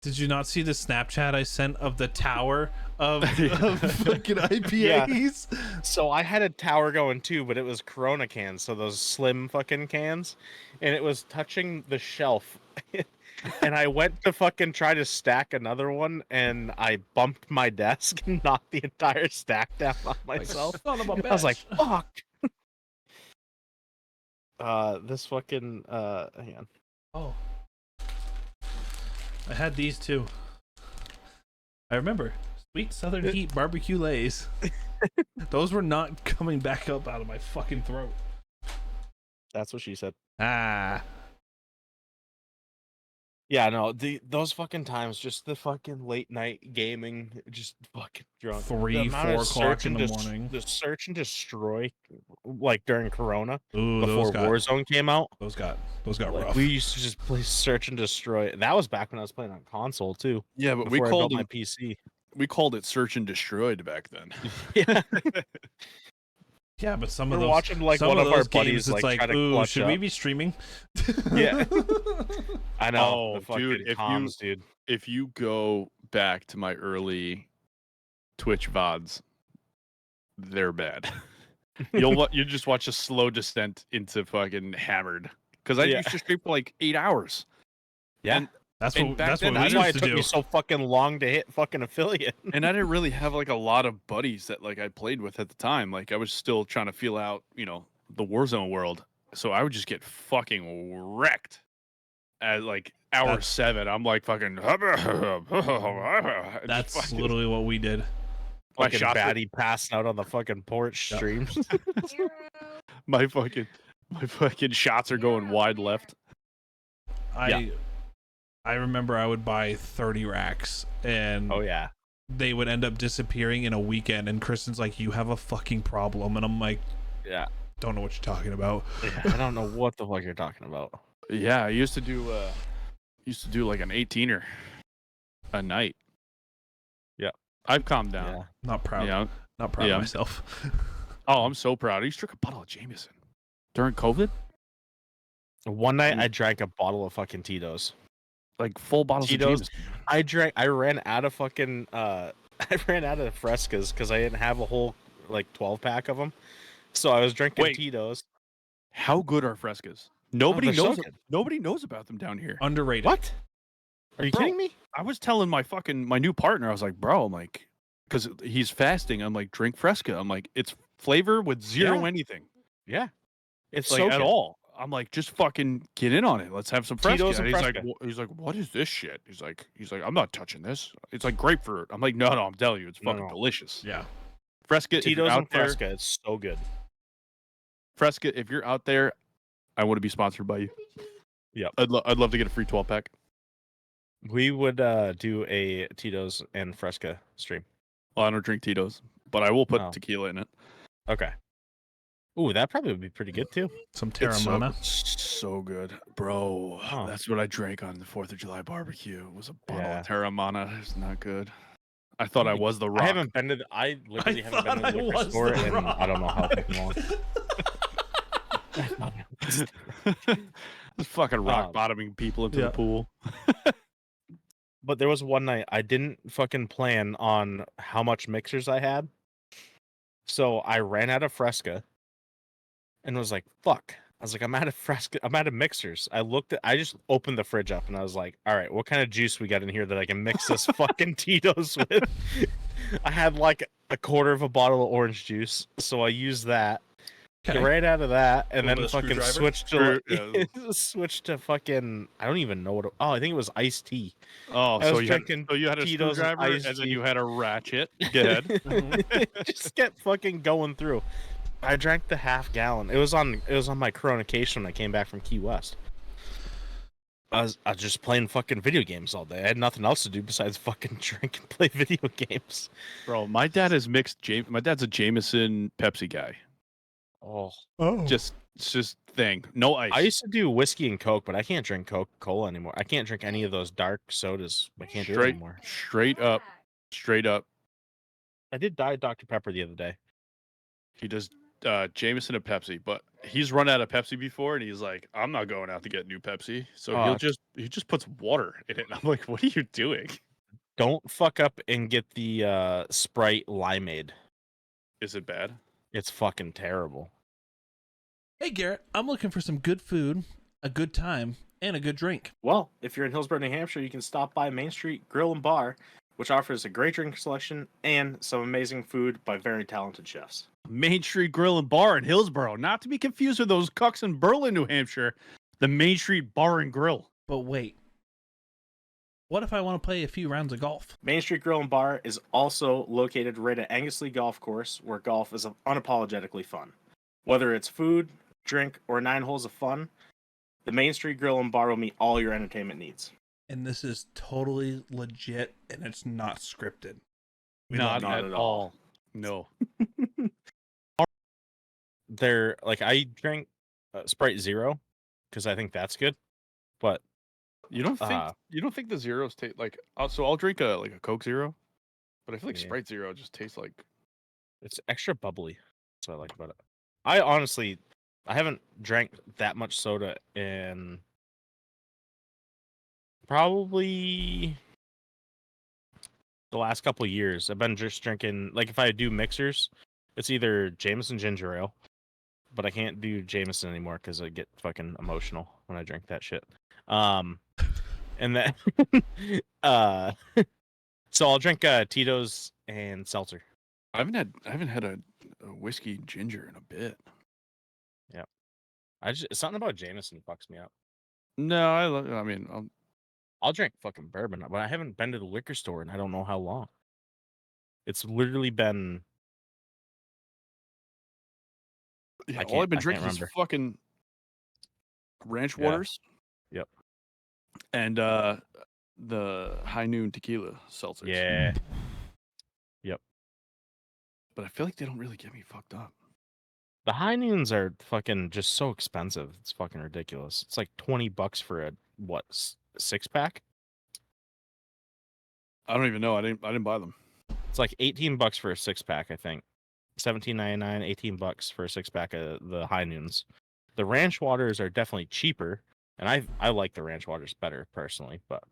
Speaker 1: Did you not see the Snapchat I sent of the tower of fucking IPAs?
Speaker 2: So I had a tower going too, but it was Corona cans, so those slim fucking cans, and it was touching the shelf. And I went to fucking try to stack another one, and I bumped my desk and knocked the entire stack down on myself.
Speaker 1: Son of a
Speaker 2: I was like,
Speaker 1: bitch.
Speaker 2: fuck. This fucking hang on.
Speaker 1: Oh. I had these too. I remember. Sweet Southern Heat barbecue lays. Those were not coming back up out of my fucking throat.
Speaker 2: That's what she said.
Speaker 1: Ah.
Speaker 2: Yeah, no, those fucking times, just the fucking late night gaming, just fucking drunk.
Speaker 1: 3, 4 o'clock in the morning.
Speaker 2: The search and destroy, like during Corona,
Speaker 1: Ooh,
Speaker 2: before Warzone came out.
Speaker 1: Those got
Speaker 2: Like,
Speaker 1: rough.
Speaker 2: we used to just play search and destroy. That was back when I was playing on console too.
Speaker 3: Yeah, but
Speaker 2: Before I built my PC.
Speaker 3: we called it Search and Destroyed back then.
Speaker 2: Yeah,
Speaker 1: Yeah, but some
Speaker 2: we're
Speaker 1: of those
Speaker 2: watching like
Speaker 1: some
Speaker 2: one of our
Speaker 1: those
Speaker 2: buddies
Speaker 1: games, it's
Speaker 2: like try to
Speaker 1: ooh,
Speaker 2: clutch
Speaker 1: should
Speaker 2: up.
Speaker 1: we be streaming?
Speaker 2: Yeah. I know,
Speaker 3: Oh,
Speaker 2: the fucking
Speaker 3: dude,
Speaker 2: comms, dude.
Speaker 3: If you go back to my early Twitch VODs, they're bad. You just watch a slow descent into fucking hammered. Because I used to stream for like 8 hours.
Speaker 2: Yeah.
Speaker 3: And
Speaker 1: That's
Speaker 3: And
Speaker 1: what
Speaker 3: back
Speaker 1: that's
Speaker 3: then,
Speaker 1: what we
Speaker 2: That's why
Speaker 1: used
Speaker 2: it
Speaker 1: to
Speaker 2: took
Speaker 1: do.
Speaker 2: me so fucking long to hit fucking affiliate.
Speaker 3: and I didn't really have like a lot of buddies that like I played with at the time. Like I was still trying to feel out, the Warzone world. So I would just get fucking wrecked at like hour 7. I'm like fucking.
Speaker 1: That's
Speaker 3: fucking,
Speaker 1: literally what we did.
Speaker 3: my
Speaker 2: Fucking
Speaker 3: shots.
Speaker 2: baddie passing out on the fucking porch
Speaker 1: Yep.
Speaker 2: streams.
Speaker 3: My fucking shots are going wide left.
Speaker 1: I remember I would buy 30 racks and
Speaker 2: Oh yeah.
Speaker 1: they would end up disappearing in a weekend, and Kristen's like, you have a fucking problem, and I'm like,
Speaker 2: Yeah.
Speaker 1: don't know what you're talking about.
Speaker 2: I don't know what the fuck you're talking about.
Speaker 3: Yeah, I used to do like an 18er a night.
Speaker 2: Yeah.
Speaker 3: I've calmed down.
Speaker 2: Yeah.
Speaker 1: Not proud.
Speaker 3: Yeah.
Speaker 1: Not proud
Speaker 3: Yeah.
Speaker 1: of myself.
Speaker 3: Oh, I'm so proud. I used to drink a bottle of Jameson during COVID.
Speaker 2: One night I drank a bottle of fucking Tito's.
Speaker 3: Like full bottles
Speaker 2: Tito's?
Speaker 3: of Jameson.
Speaker 2: I ran out of fucking I ran out of Frescas because I didn't have a whole like 12 pack of them. So I was drinking
Speaker 3: Wait.
Speaker 2: Tito's.
Speaker 3: How good are Frescas? Nobody
Speaker 2: they're so
Speaker 3: knows.
Speaker 2: good.
Speaker 3: Nobody knows about them down here.
Speaker 1: Underrated.
Speaker 2: What? Are you
Speaker 3: Bro.
Speaker 2: kidding me?
Speaker 3: I was telling my new partner, I was like, bro, I'm like, because he's fasting. I'm like, drink Fresca. I'm like, it's flavor with zero
Speaker 2: Yeah.
Speaker 3: anything.
Speaker 2: Yeah. It's
Speaker 3: Like
Speaker 2: so
Speaker 3: at
Speaker 2: good.
Speaker 3: all. I'm like, just fucking get in on it. Let's have some Fresca.
Speaker 2: Tito's
Speaker 3: And
Speaker 2: and
Speaker 3: he's like,
Speaker 2: Fresca.
Speaker 3: he's like, what is this shit? He's like, I'm not touching this. It's like grapefruit. I'm like, no, I'm telling you, it's
Speaker 2: No,
Speaker 3: fucking
Speaker 2: no.
Speaker 3: delicious.
Speaker 1: Yeah.
Speaker 3: Fresca, if you're
Speaker 2: Tito's
Speaker 3: out
Speaker 2: and
Speaker 3: there,
Speaker 2: Fresca. It's so good.
Speaker 3: Fresca, if you're out there, I want to be sponsored by you.
Speaker 2: Yep.
Speaker 3: I'd love to get a free 12 pack.
Speaker 2: We would do a Tito's and Fresca stream.
Speaker 3: Well, I don't drink Tito's, but I will put
Speaker 2: Oh.
Speaker 3: tequila in it.
Speaker 2: Okay. Ooh, that probably would be pretty good too.
Speaker 1: Some
Speaker 3: It's
Speaker 1: Terramana.
Speaker 3: so good, bro.
Speaker 2: Huh.
Speaker 3: That's what I drank on the 4th of July barbecue. It was a bottle
Speaker 2: Yeah.
Speaker 3: of Terramana. It's not good. I thought I was the Rock.
Speaker 2: I haven't been to. I literally haven't been
Speaker 1: thought
Speaker 2: to the
Speaker 1: I
Speaker 2: liquor
Speaker 1: was
Speaker 2: store
Speaker 1: the
Speaker 2: in
Speaker 1: Rock.
Speaker 2: I don't know how fucking long.
Speaker 3: Just fucking rock
Speaker 2: Um,
Speaker 3: bottoming people into
Speaker 1: yeah.
Speaker 3: the pool.
Speaker 2: But there was one night I didn't fucking plan on how much mixers I had, so I ran out of Fresca, and was like, "Fuck." I was like, I'm out of Fresca. I'm out of mixers. I just opened the fridge up and I was like, all right, what kind of juice we got in here that I can mix this fucking Tito's with? I had like a quarter of a bottle of orange juice. So I used that.
Speaker 1: Okay.
Speaker 2: right out of that, and
Speaker 3: Little
Speaker 2: then
Speaker 3: bit of
Speaker 2: fucking
Speaker 3: screwdriver?
Speaker 2: switched to fucking, I don't even know what. I think it was iced tea.
Speaker 3: Oh,
Speaker 2: I
Speaker 3: so
Speaker 2: was
Speaker 3: you
Speaker 2: drinking
Speaker 3: had a
Speaker 2: Tito's and
Speaker 3: screwdriver,
Speaker 2: iced
Speaker 3: and then
Speaker 2: tea.
Speaker 3: you had a ratchet. Go ahead.
Speaker 2: Just kept fucking going through. I drank the half gallon. It was on my Coronacation when I came back from Key West. I was just playing fucking video games all day. I had nothing else to do besides fucking drink and play video games.
Speaker 3: Bro, my dad is mixed. My dad's a Jameson Pepsi guy.
Speaker 2: Oh,
Speaker 3: It's just thing. No ice.
Speaker 2: I used to do whiskey and Coke, but I can't drink Coca-Cola anymore. I can't drink any of those dark sodas. I can't do it anymore.
Speaker 3: Straight up.
Speaker 2: I did Diet Dr. Pepper the other day.
Speaker 3: He does Jameson and Pepsi, but he's run out of Pepsi before, and he's like, I'm not going out to get new Pepsi. So he just puts water in it. And I'm like, what are you doing?
Speaker 2: Don't fuck up and get the Sprite Limeade.
Speaker 3: Is it bad?
Speaker 2: It's fucking terrible.
Speaker 1: Hey, Garrett, I'm looking for some good food, a good time, and a good drink.
Speaker 2: Well, if you're in Hillsborough, New Hampshire, you can stop by Main Street Grill and Bar, which offers a great drink selection and some amazing food by very talented chefs.
Speaker 3: Main Street Grill and Bar in Hillsborough, not to be confused with those cucks in Berlin, New Hampshire. The Main Street Bar and Grill.
Speaker 1: But wait, what if I want to play a few rounds of golf?
Speaker 2: Main Street Grill and Bar is also located right at Anglesey Golf Course, where golf is unapologetically fun. Whether it's food, drink, or 9 holes of fun, the Main Street Grill and Bar will meet all your entertainment needs.
Speaker 1: And this is totally legit, and it's not scripted.
Speaker 3: Not at all. No.
Speaker 2: They're like, I drink Sprite Zero because I think that's good, but
Speaker 3: You don't think the zeros taste like? So I'll drink a Coke Zero, but I feel like Sprite Zero just tastes like
Speaker 2: it's extra bubbly. That's what I like about it. I honestly, I haven't drank that much soda in probably the last couple of years. I've been just drinking, like, if I do mixers, it's either Jameson ginger ale, but I can't do Jameson anymore because I get fucking emotional when I drink that shit. And then so I'll drink Tito's and seltzer.
Speaker 3: I haven't had a whiskey ginger in a bit.
Speaker 2: Yeah, it's something about Jameson fucks me up.
Speaker 3: No,
Speaker 2: I'll drink fucking bourbon, but I haven't been to the liquor store in I don't know how long. It's literally been.
Speaker 3: Yeah, all I've been drinking is fucking ranch waters.
Speaker 2: Yep.
Speaker 3: And the High Noon tequila seltzers.
Speaker 2: Yeah. Yep.
Speaker 3: But I feel like they don't really get me fucked up.
Speaker 2: The High Noons are fucking just so expensive. It's fucking ridiculous. It's like $20 for a 6-pack.
Speaker 3: I don't even know. I didn't buy them.
Speaker 2: It's like $18 for a 6-pack, I think. $17.99, $18 for a 6-pack of the High Noons. The ranch waters are definitely cheaper, and I like the ranch waters better personally, but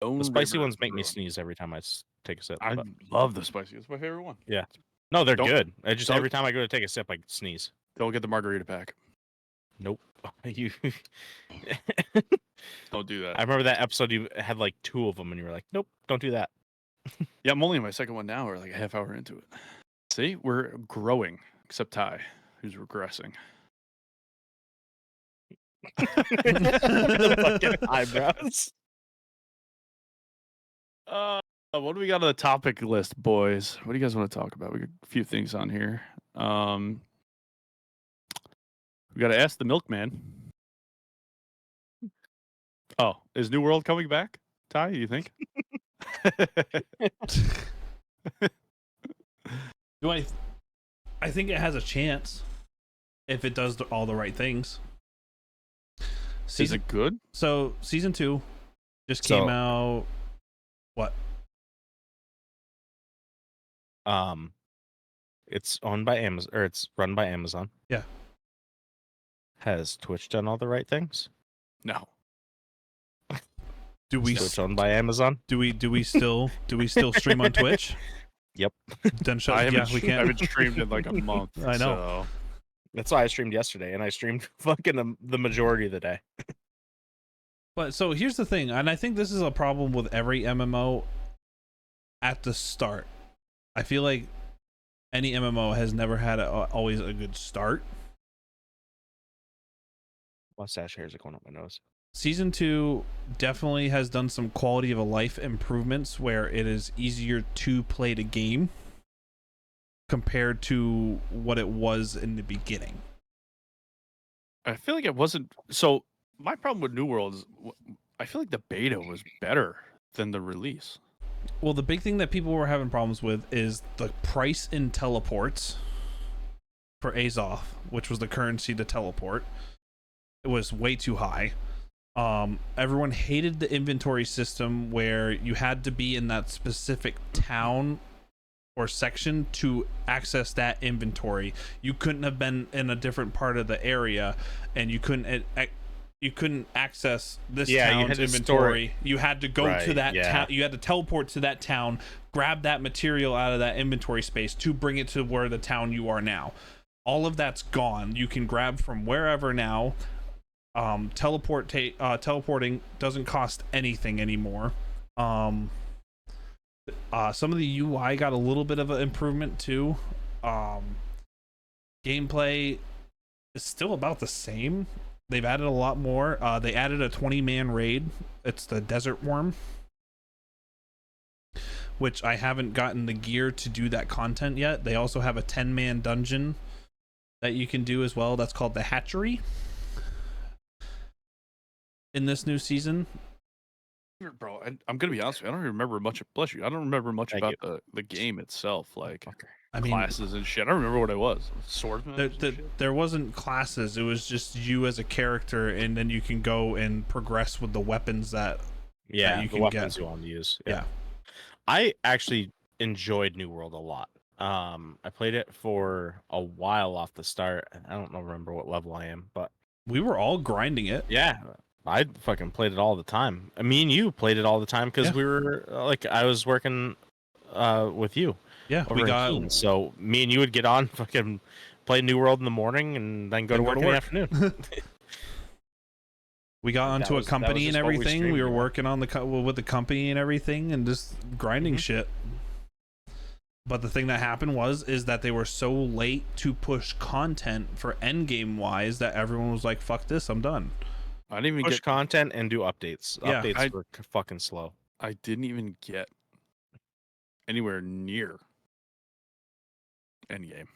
Speaker 2: the spicy ones make me sneeze every time I take a sip.
Speaker 3: I love the spicy. It's my favorite one.
Speaker 2: Yeah. No, they're good. Every time I go to take a sip, I sneeze.
Speaker 3: Don't get the margarita pack.
Speaker 2: Nope. You
Speaker 3: don't do that.
Speaker 2: I remember that episode you had like 2 of them, and you were like, "Nope, don't do that."
Speaker 3: Yeah, I'm only in my second one now. We're like a half hour into it. See, we're growing. Except Ty, who's regressing.
Speaker 2: The fucking eyebrows.
Speaker 3: What do we got on the topic list, boys? What do you guys want to talk about? We got a few things on here. We got to ask the milkman. Oh, is New World coming back? Ty, you think?
Speaker 1: I think it has a chance if it does all the right things.
Speaker 3: Is it good?
Speaker 1: So season 2 just came out. What?
Speaker 2: It's owned by Amazon, or it's run by Amazon.
Speaker 1: Yeah.
Speaker 2: Has Twitch done all the right things?
Speaker 3: No.
Speaker 1: Do we
Speaker 2: Twitch owned by Amazon?
Speaker 1: Do we still stream on Twitch?
Speaker 2: Yep.
Speaker 1: Then we can.
Speaker 3: I haven't streamed in like a month.
Speaker 1: I know.
Speaker 3: So.
Speaker 2: That's why I streamed yesterday, and I streamed fucking the majority of the day.
Speaker 1: But so here's the thing, and I think this is a problem with every MMO at the start. I feel like any MMO has never had always a good start.
Speaker 2: Mustache hairs are going up my nose.
Speaker 1: Season 2 definitely has done some quality of life improvements where it is easier to play the game compared to what it was in the beginning.
Speaker 3: I feel like it wasn't. So my problem with New World is I feel like the beta was better than the release.
Speaker 1: Well, the big thing that people were having problems with is the price in teleports for Azoth, which was the currency to teleport. It was way too high. Everyone hated the inventory system where you had to be in that specific town or section to access that inventory. You couldn't have been in a different part of the area, and you couldn't access this town's inventory. You had to go to that town. You had to teleport to that town, grab that material out of that inventory space to bring it to where the town you are now. All of that's gone. You can grab from wherever now. Teleporting doesn't cost anything anymore. Some of the UI got a little bit of an improvement too. Gameplay is still about the same. They've added a lot more. They added a 20-man raid. It's the Desert Worm, which I haven't gotten the gear to do that content yet. They also have a 10-man dungeon that you can do as well. That's called the Hatchery. In this new season,
Speaker 3: bro, I'm gonna be honest with you, I don't remember much. Bless you. I don't remember much about the game itself, like classes and shit. I don't remember what it was. Swordsman.
Speaker 1: There wasn't classes. It was just you as a character, and then you can go and progress with the weapons that you can
Speaker 2: weapons you want to use. Yeah, I actually enjoyed New World a lot. I played it for a while off the start. I don't remember what level I am, but
Speaker 1: we were all grinding it.
Speaker 2: Yeah. I fucking played it all the time. Me and you played it all the time because we were I was working with you.
Speaker 1: Yeah,
Speaker 2: we got so me and you would get on, fucking play New World in the morning, and then go to work in the afternoon.
Speaker 1: We got onto a company and everything. We were working on with the company and everything, and just grinding shit. But the thing that happened is that they were so late to push content for endgame wise that everyone was like, "Fuck this, I'm done."
Speaker 3: I didn't even
Speaker 2: push
Speaker 3: get
Speaker 2: content and do updates.
Speaker 1: Yeah,
Speaker 2: updates were fucking slow.
Speaker 3: I didn't even get anywhere near Endgame.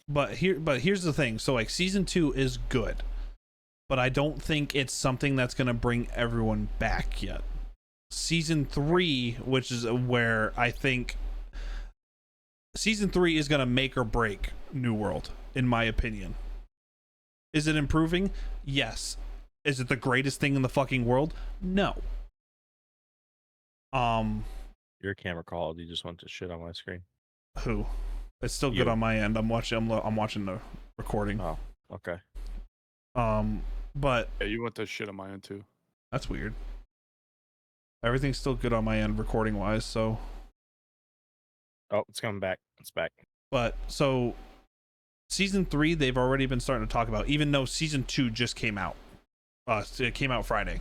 Speaker 1: But here's the thing. So like season 2 is good, but I don't think it's something that's gonna bring everyone back yet. Season 3, which is where I think season 3 is gonna make or break New World, in my opinion. Is it improving? Yes. Is it the greatest thing in the fucking world? No.
Speaker 2: Your camera called. You just went to shit on my screen.
Speaker 1: Who? It's still good on my end. I'm watching the recording.
Speaker 2: Oh, okay.
Speaker 1: But
Speaker 3: yeah, you went to shit on my end too.
Speaker 1: That's weird. Everything's still good on my end, recording wise. So.
Speaker 2: Oh, it's coming back. It's back.
Speaker 1: But so, season 3, they've already been starting to talk about, even though season 2 just came out. It came out Friday.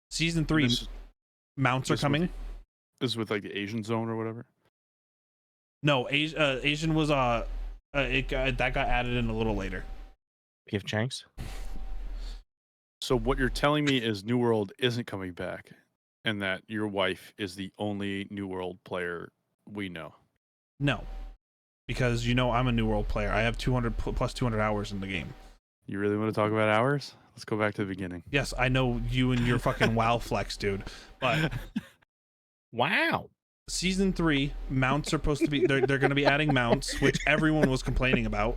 Speaker 1: Season 3 mounts are coming.
Speaker 3: This is with like the Asian zone or whatever.
Speaker 1: No, Asian was that got added in a little later.
Speaker 2: Gift Chanks.
Speaker 3: So what you're telling me is New World isn't coming back, and that your wife is the only New World player we know.
Speaker 1: No, because I'm a New World player. I have 200 hours in the game.
Speaker 3: You really want to talk about hours? Let's go back to the beginning.
Speaker 1: Yes, I know you and your fucking WoW flex, dude. But
Speaker 2: wow.
Speaker 1: Season 3 mounts are supposed to be they're going to be adding mounts, which everyone was complaining about.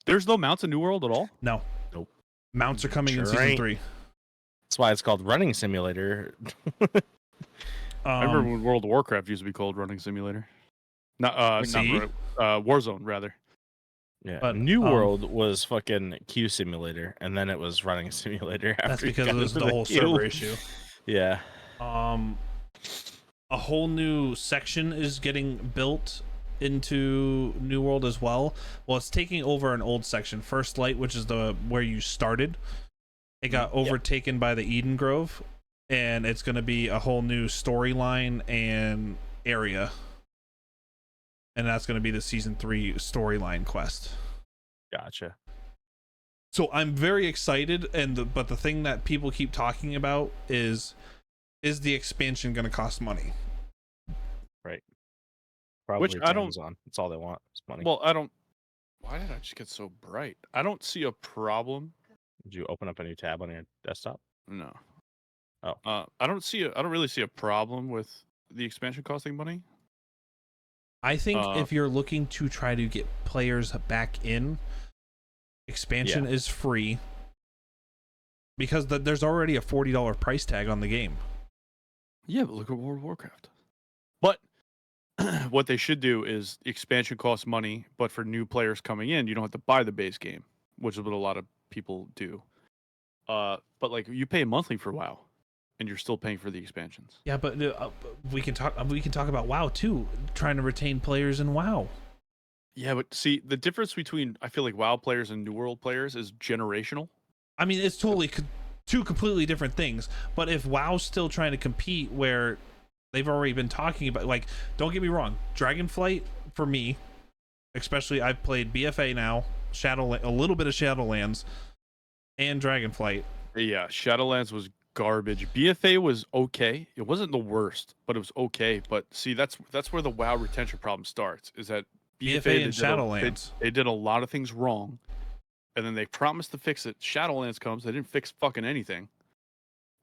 Speaker 3: There's no mounts in New World at all?
Speaker 1: No.
Speaker 2: Nope.
Speaker 1: Mounts are coming in season 3.
Speaker 2: That's why it's called Running Simulator.
Speaker 3: I remember when World of Warcraft used to be called Running Simulator. Not Warzone rather.
Speaker 2: Yeah, but New World was fucking Q Simulator, and then it was Running Simulator.
Speaker 1: That's because it was the whole server issue.
Speaker 2: Yeah.
Speaker 1: A whole new section is getting built into New World as well. Well, it's taking over an old section, First Light, which is where you started. It got overtaken by the Eden Grove, and it's going to be a whole new storyline and area. And that's going to be the season 3 storyline quest.
Speaker 2: Gotcha.
Speaker 1: So I'm very excited, but the thing that people keep talking about is the expansion going to cost money?
Speaker 2: Right. Probably
Speaker 3: Which I don't.
Speaker 2: Amazon. That's all they want. It's money.
Speaker 3: Well, I don't. Why did I just get so bright? I don't see a problem.
Speaker 2: Did you open up a new tab on your desktop?
Speaker 3: No.
Speaker 2: Oh.
Speaker 3: I don't see. I don't really see a problem with the expansion costing money.
Speaker 1: I think if you're looking to try to get players back in, expansion is free because there's already a $40 price tag on the game.
Speaker 3: Yeah, but look at World of Warcraft. But what they should do is expansion costs money, but for new players coming in, you don't have to buy the base game, which is what a lot of people do. But like you pay monthly for WoW, and you're still paying for the expansions.
Speaker 1: Yeah, but we can talk about WoW too, trying to retain players in WoW.
Speaker 3: Yeah, but see, the difference between I feel like WoW players and New World players is generational.
Speaker 1: I mean, it's totally two completely different things. But if WoW's still trying to compete where they've already been talking about, like, don't get me wrong, Dragonflight, for me, especially, I've played BFA now, a little bit of Shadowlands, and Dragonflight.
Speaker 3: Yeah, Shadowlands was garbage. BFA was okay. It wasn't the worst, but it was okay. But see, that's where the WoW retention problem starts, is that
Speaker 1: BFA and Shadowlands.
Speaker 3: They did a lot of things wrong, and then they promised to fix it. Shadowlands comes, they didn't fix fucking anything,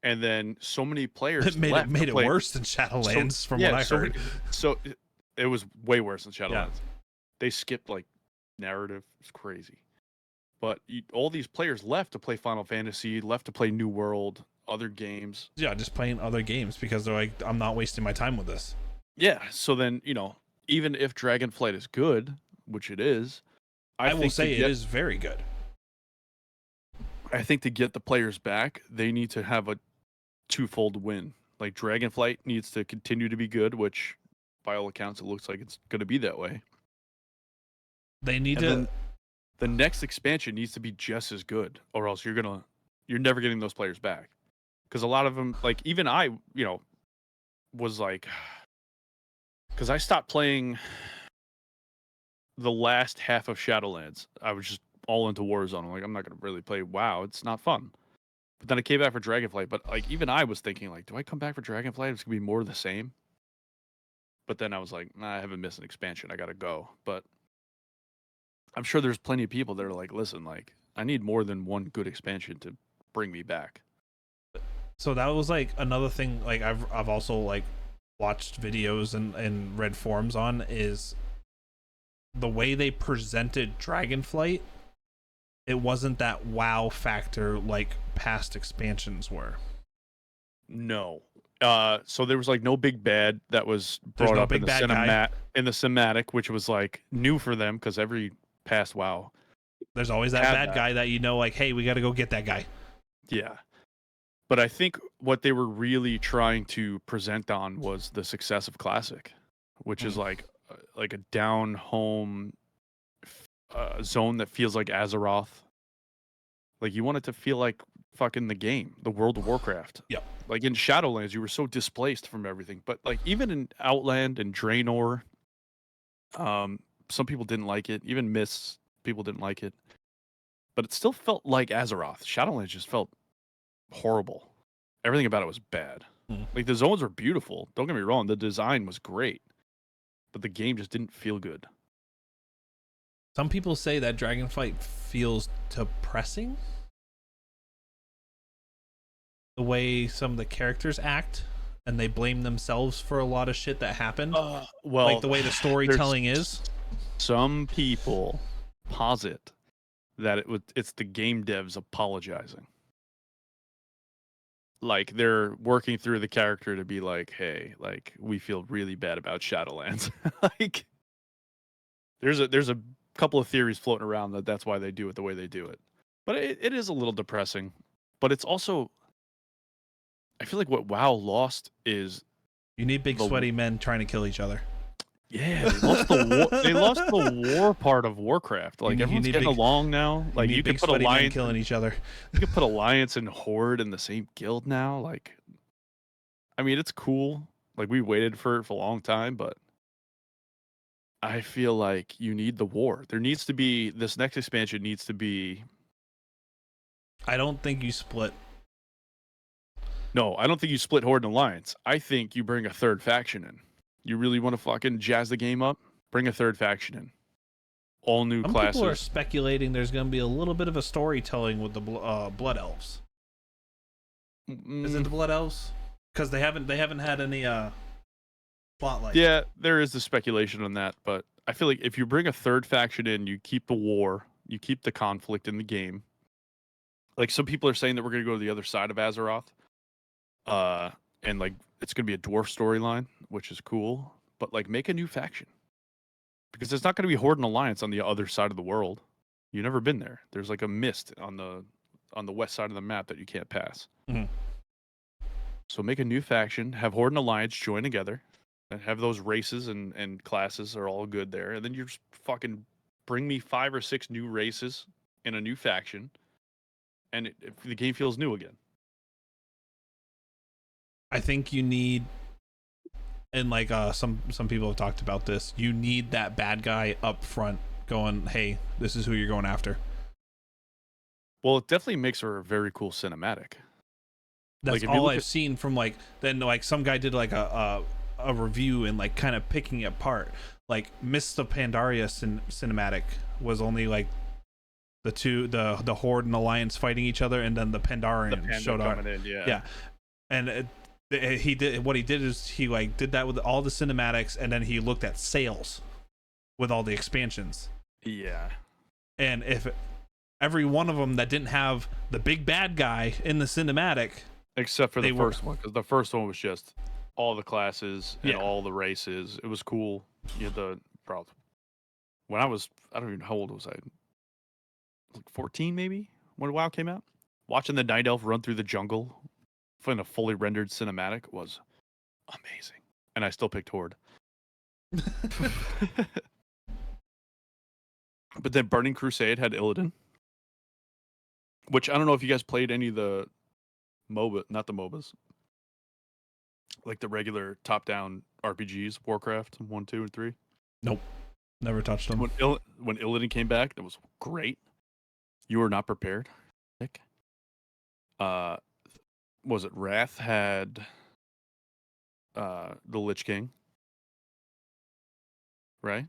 Speaker 3: and then so many players
Speaker 1: It made it worse than Shadowlands, from what I heard.
Speaker 3: So it was way worse than Shadowlands. Yeah. They skipped like narrative. It's crazy. But all these players left to play Final Fantasy, left to play New World, other games.
Speaker 1: Yeah, just playing other games because they're like, I'm not wasting my time with this.
Speaker 3: Yeah. So then, even if Dragonflight is good, which it is,
Speaker 1: I will say it is very good.
Speaker 3: I think to get the players back, they need to have a twofold win. Like Dragonflight needs to continue to be good, which by all accounts, it looks like it's going to be that way.
Speaker 1: They need to.
Speaker 3: The next expansion needs to be just as good, or else you're never getting those players back. Because a lot of them, like even I, was like, because I stopped playing the last half of Shadowlands. I was just all into Warzone. I'm like, I'm not gonna really play WoW. It's not fun. But then I came back for Dragonflight. But like even I was thinking, like, do I come back for Dragonflight? It's gonna be more of the same. But then I was like, nah, I haven't missed an expansion. I gotta go. But I'm sure there's plenty of people that are like, listen, like, I need more than one good expansion to bring me back.
Speaker 1: So that was like another thing. Like I've also like watched videos and read forums on is the way they presented Dragonflight. It wasn't that WoW factor like past expansions were.
Speaker 3: No. So there was like no big bad that was brought up in the cinematic, which was like new for them because every past WoW,
Speaker 1: there's always that bad guy that like, hey, we got to go get that guy.
Speaker 3: Yeah. But I think what they were really trying to present on was the success of Classic, which is like a down home zone that feels like Azeroth. Like you want it to feel like fucking the game, the World of Warcraft.
Speaker 1: Yeah.
Speaker 3: Like in Shadowlands, you were so displaced from everything. But like even in Outland and Draenor, some people didn't like it. Even Mists, people didn't like it. But it still felt like Azeroth. Shadowlands just felt horrible. Everything about it was bad. Like the zones were beautiful. Don't get me wrong. The design was great. But the game just didn't feel good.
Speaker 1: Some people say that Dragonflight feels depressing. The way some of the characters act, and they blame themselves for a lot of shit that happened.
Speaker 3: Well,
Speaker 1: like the way the storytelling is.
Speaker 3: Some people posit that it's the game devs apologizing. Like they're working through the character to be like, hey, like we feel really bad about Shadowlands. Like there's a couple of theories floating around that's why they do it the way they do it. But it is a little depressing. But it's also, I feel like what WoW lost is
Speaker 1: you need big sweaty men trying to kill each other.
Speaker 3: Yeah, they lost the war. They lost the war part of Warcraft. Like everyone's getting along now. Like you can put alliance
Speaker 1: killing each other.
Speaker 3: You can put alliance and horde in the same guild now. Like, I mean, it's cool. Like we waited for it for a long time, but I feel like you need the war. There needs to be this next expansion needs to be
Speaker 1: I don't think you split.
Speaker 3: No, I don't think you split Horde and Alliance. I think you bring a third faction in. You really want to fucking jazz the game up? Bring a third faction in. All new
Speaker 1: Some
Speaker 3: classes.
Speaker 1: people are speculating there's going to be a little bit of a storytelling with the Blood Elves. Is it the Blood Elves? Because they haven't had any spotlight.
Speaker 3: Yeah, there is the speculation on that, but I feel like if you bring a third faction in, you keep the war, you keep the conflict in the game. Like some people are saying that we're going to go to the other side of Azeroth, and like it's going to be a dwarf storyline, which is cool. But like make a new faction because it's not going to be Horde and Alliance on the other side of the world. You've never been there. There's like a mist on the west side of the map that you can't pass.
Speaker 1: Mhm.
Speaker 3: So make a new faction, have Horde and Alliance join together, and have those races and classes are all good there. And then you just fucking bring me 5 or 6 new races in a new faction, and the game feels new again.
Speaker 1: I think you need, and like some people have talked about this, you need that bad guy up front going, hey, this is who you're going after.
Speaker 3: Well, it definitely makes her a very cool cinematic.
Speaker 1: That's
Speaker 3: Like, if you
Speaker 1: all
Speaker 3: look
Speaker 1: I've
Speaker 3: at-
Speaker 1: seen from like, then like some guy did like a review and like kind of picking it apart. Like Mists of Pandaria cinematic was only like the Horde and Alliance fighting each other, and then the Pandarian showed up.
Speaker 3: coming in, yeah.
Speaker 1: Yeah, and he did what he did is he like did that with all the cinematics, and then he looked at sales with all the expansions.
Speaker 3: Yeah.
Speaker 1: And if every one of them that didn't have the big bad guy in the cinematic,
Speaker 3: Except for
Speaker 1: They
Speaker 3: the
Speaker 1: were-
Speaker 3: first one, because the first one was just all the classes and
Speaker 1: Yeah.
Speaker 3: all the races. It was cool. You had the when I don't even know how old was I? Like 14 maybe when WoW came out. Watching the Night Elf run through the jungle in a fully rendered cinematic was amazing. And I still picked Horde. But then Burning Crusade had Illidan, which I don't know if you guys played any of the not the MOBAs, like the regular top-down RPGs, Warcraft 1, 2, and 3.
Speaker 1: never touched them.
Speaker 3: When Illidan came back, that was great. You were not prepared, Nick. Was it Wrath had the Lich King, right?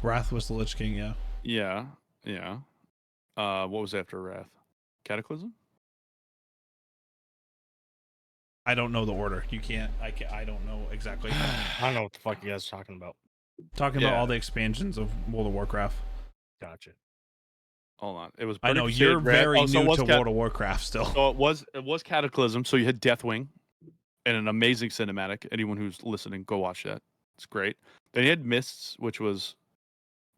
Speaker 1: Wrath was the Lich King, yeah.
Speaker 3: Yeah. What was after Wrath? Cataclysm?
Speaker 1: I don't know the order. I don't know exactly.
Speaker 2: I don't know what the fuck you guys are talking about.
Speaker 1: Talking about
Speaker 3: Yeah.
Speaker 1: all the expansions of World of Warcraft.
Speaker 2: Gotcha.
Speaker 3: Hold on. It was.
Speaker 1: I
Speaker 3: Burning
Speaker 1: know
Speaker 3: Crusade,
Speaker 1: you're
Speaker 3: Wrath-
Speaker 1: very
Speaker 3: oh, so it
Speaker 1: new
Speaker 3: was
Speaker 1: to World of Warcraft still.
Speaker 3: So it was Cataclysm. So you had Deathwing, and an amazing cinematic. Anyone who's listening, go watch that. It's great. Then you had Mists, which was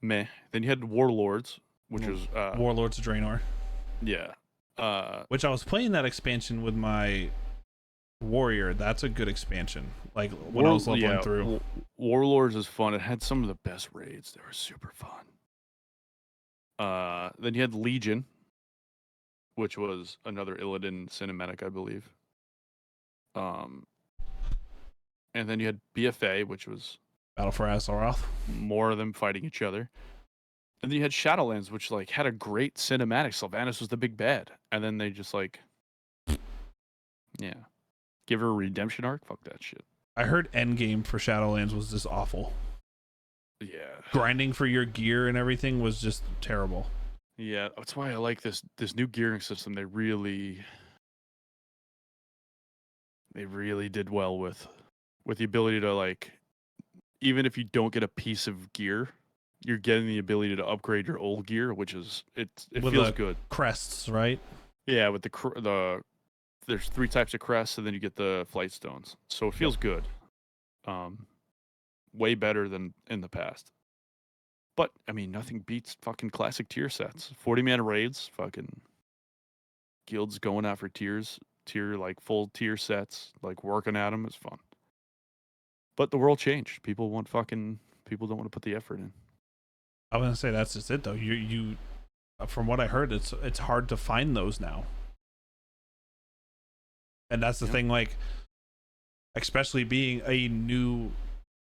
Speaker 3: meh. Then you had Warlords, which was
Speaker 1: Warlords of Draenor.
Speaker 3: yeah.
Speaker 1: Which I was playing that expansion with my warrior. That's a good expansion. Like when I was leveling through.
Speaker 3: Warlords is fun. It had some of the best raids. They were super fun. Then you had Legion, which was another Illidan cinematic, I believe. And then you had BFA, which was
Speaker 1: Battle for Azeroth.
Speaker 3: more of them fighting each other. And then you had Shadowlands, which like had a great cinematic. Sylvanas was the big bad, and then they just like, yeah, give her a redemption arc. Fuck that shit.
Speaker 1: I heard Endgame for Shadowlands was just awful.
Speaker 3: Yeah,
Speaker 1: Grinding for your gear and everything was just terrible.
Speaker 3: yeah. That's why I like this new gearing system. They really did well with the ability to like, even if you don't get a piece of gear, you're getting the ability to upgrade your old gear, which is it
Speaker 1: With
Speaker 3: feels
Speaker 1: the
Speaker 3: good.
Speaker 1: Crests, right?
Speaker 3: Yeah, with there's 3 types of crests, and then you get the flight stones, so it feels good. Way better than in the past. But I mean, nothing beats fucking classic tier sets. 40-man raids, fucking guilds going out for tier like full tier sets, like working at them is fun. But the world changed. People don't want to put the effort in.
Speaker 1: I was gonna say that's just it though. You from what I heard, it's hard to find those now. And that's the
Speaker 3: Yep.
Speaker 1: thing, like especially being a new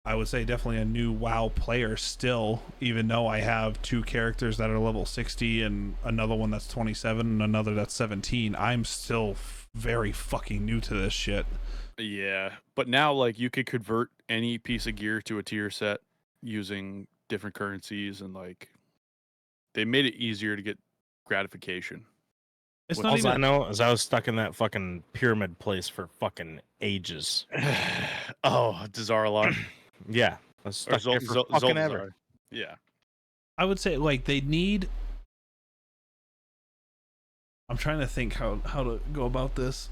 Speaker 1: I would say definitely a new WoW player still, even though I have 2 characters that are level 60 and another one that's 27 and another that's 17. I'm still very fucking new to this shit.
Speaker 3: Yeah, but now like you could convert any piece of gear to a tier set using different currencies, and like they made it easier to get gratification.
Speaker 1: It's
Speaker 3: What
Speaker 1: not
Speaker 2: All
Speaker 1: even
Speaker 2: I know is I was stuck in that fucking pyramid place for fucking ages.
Speaker 3: Oh, Dazaralar
Speaker 2: Yeah, I was
Speaker 3: or
Speaker 2: stuck there for fucking ever.
Speaker 3: Zoldazar. Yeah.
Speaker 1: I would say like they need. I'm trying to think how to go about this.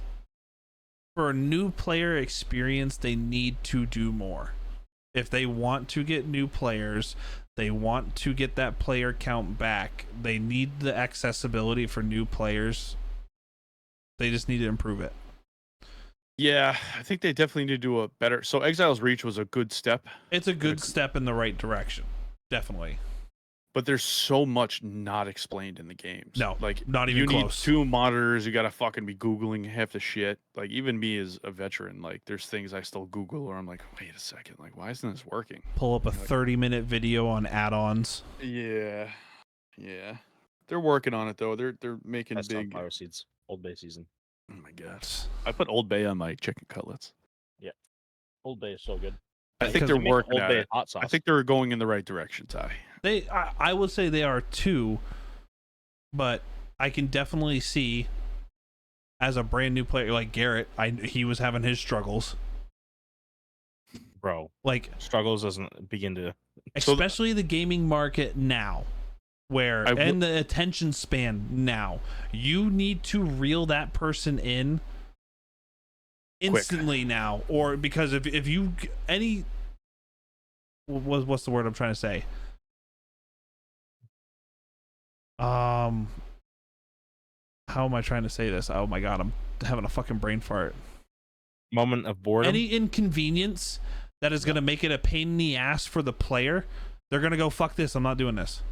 Speaker 1: For a new player experience, they need to do more. If they want to get new players, they want to get that player count back. They need the accessibility for new players. They just need to improve it.
Speaker 3: Yeah, I think they definitely need to do a better. So Exile's Reach was a good step,
Speaker 1: It's a good step in the right direction. Definitely.
Speaker 3: but there's so much not explained in the games.
Speaker 1: No,
Speaker 3: like
Speaker 1: not even
Speaker 3: you
Speaker 1: close.
Speaker 3: need 2 monitors. You gotta fucking be googling half the shit. Like even me as a veteran, like there's things I still Google, or I'm like, wait a second, like why isn't this working?
Speaker 1: Pull up a
Speaker 3: You're like,
Speaker 1: 30-minute video on add-ons.
Speaker 3: yeah, yeah. They're working on it though. They're making
Speaker 2: I still
Speaker 3: big.
Speaker 2: Power Seeds, Old Bay season.
Speaker 3: Oh my god, I put Old Bay on my chicken cutlets.
Speaker 2: Old Bay is so good.
Speaker 3: I think
Speaker 1: Because
Speaker 3: they're
Speaker 2: You make
Speaker 3: working
Speaker 2: Old
Speaker 3: at
Speaker 2: Bay
Speaker 3: it.
Speaker 2: hot sauce.
Speaker 3: I think they're going in the right direction, Ty.
Speaker 1: I would say they are too, but I can definitely see as a brand new player like Garrett, he was having his struggles.
Speaker 2: bro,
Speaker 1: Like
Speaker 2: struggles doesn't begin to.
Speaker 1: especially the gaming market now, where and the attention span now. You need to reel that person in instantly now, or because if you any what's the word I'm trying to say? How am I trying to say this? Oh my god, I'm having a fucking brain fart.
Speaker 2: Moment of boredom.
Speaker 1: Any inconvenience that is going to make it a pain in the ass for the player, they're going to go, fuck this, I'm not doing this.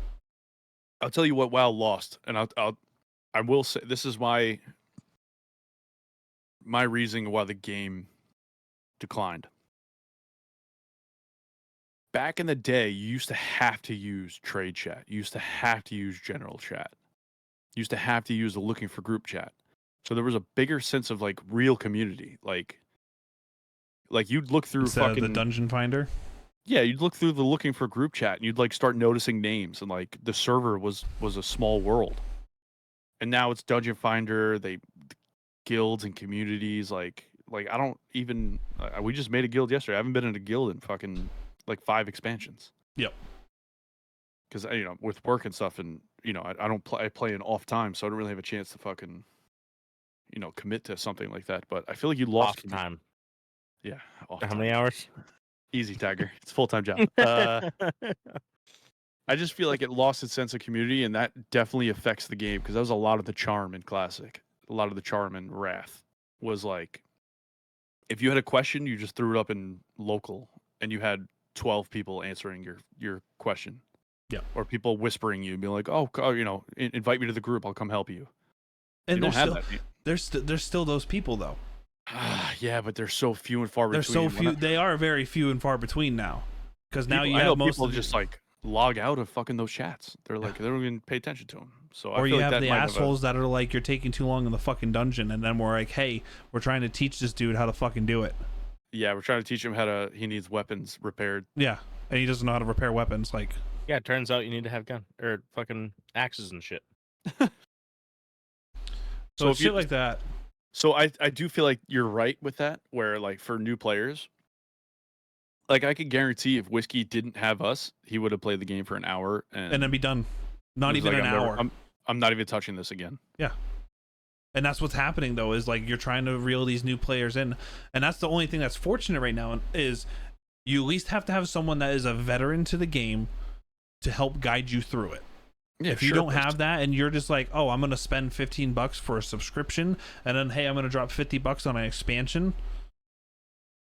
Speaker 3: I'll tell you what WoW lost, and I will say this is my reasoning why the game declined. Back in the day, you used to have to use trade chat. You used to have to use general chat. You used to have to use the looking for group chat. So there was a bigger sense of like real community. Like you'd look through
Speaker 1: Instead
Speaker 3: fucking
Speaker 1: of the dungeon finder.
Speaker 3: Yeah, you'd look through the looking for group chat and you'd like start noticing names, and like the server was a small world. And now it's Dungeon Finder, guilds and communities, like I don't even we just made a guild yesterday. I haven't been in a guild in fucking like 5 expansions.
Speaker 1: Yep.
Speaker 3: Cuz with work and stuff, and I don't play, I play in off time, so I don't really have a chance to fucking commit to something like that. But I feel like you lost
Speaker 2: Off time.
Speaker 3: Yeah, off
Speaker 2: How
Speaker 3: time.
Speaker 2: many hours?
Speaker 3: Easy, Tiger. It's a full-time job. I just feel like it lost its sense of community, and that definitely affects the game, because that was a lot of the charm in Classic. A lot of the charm in Wrath was like, if you had a question, you just threw it up in local, and you had 12 people answering your question.
Speaker 1: Yeah.
Speaker 3: Or people whispering you, being like, "Oh, invite me to the group. I'll come help you."
Speaker 1: And
Speaker 3: You don't have that.
Speaker 1: there's still those people though.
Speaker 3: Yeah, but they're so few and far between.
Speaker 1: There's so few. They are very few and far between now. Because now you
Speaker 3: I know
Speaker 1: have most
Speaker 3: people
Speaker 1: of
Speaker 3: just like log out of fucking those chats. They're like, they don't even pay attention to them. So
Speaker 1: or
Speaker 3: I feel
Speaker 1: you
Speaker 3: like
Speaker 1: have
Speaker 3: that
Speaker 1: the
Speaker 3: might
Speaker 1: assholes that are like, you're taking too long in the fucking dungeon, and then we're like, hey, we're trying to teach this dude how to fucking do it.
Speaker 3: Yeah, we're trying to teach him he needs weapons repaired.
Speaker 1: Yeah, and he doesn't know how to repair weapons. Like,
Speaker 2: Yeah, it turns out you need to have gun or fucking axes and shit.
Speaker 1: so
Speaker 3: if
Speaker 1: shit
Speaker 3: you,
Speaker 1: like that.
Speaker 3: So I do feel like you're right with that, where like for new players, like I could guarantee if Whiskey didn't have us, he would have played the game for an hour and
Speaker 1: And then be done. Not even
Speaker 3: like,
Speaker 1: an hour.
Speaker 3: I'm not even touching this again.
Speaker 1: Yeah. And that's what's happening though, is like you're trying to reel these new players in. And that's the only thing that's fortunate right now, is you at least have to have someone that is a veteran to the game to help guide you through it.
Speaker 3: Yeah,
Speaker 1: if you don't have that, and you're just like, oh, I'm gonna spend $15 for a subscription, and then hey, I'm gonna drop $50 on an expansion.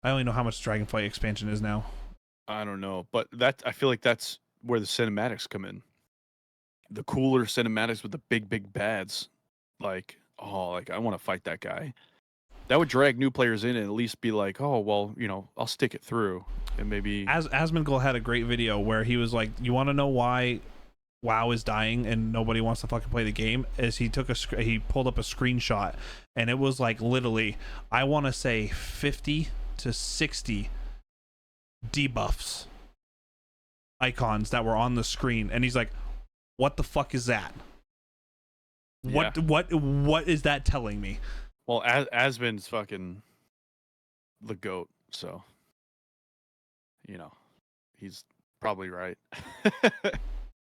Speaker 1: I only know how much Dragonflight expansion is now.
Speaker 3: I don't know, but I feel like that's where the cinematics come in. The cooler cinematics with the big bads, like, oh, like I want to fight that guy. That would drag new players in and at least be like, oh well, I'll stick it through and maybe.
Speaker 1: Asmongold had a great video where he was like, "You want to know why WoW is dying and nobody wants to fucking play the game?" Is he pulled up a screenshot and it was like literally, I want to say 50 to 60 debuffs icons that were on the screen, and he's like, "What the fuck is that?
Speaker 3: Yeah.
Speaker 1: What is that telling me?"
Speaker 3: Well, Asmon's fucking the GOAT, so he's probably right.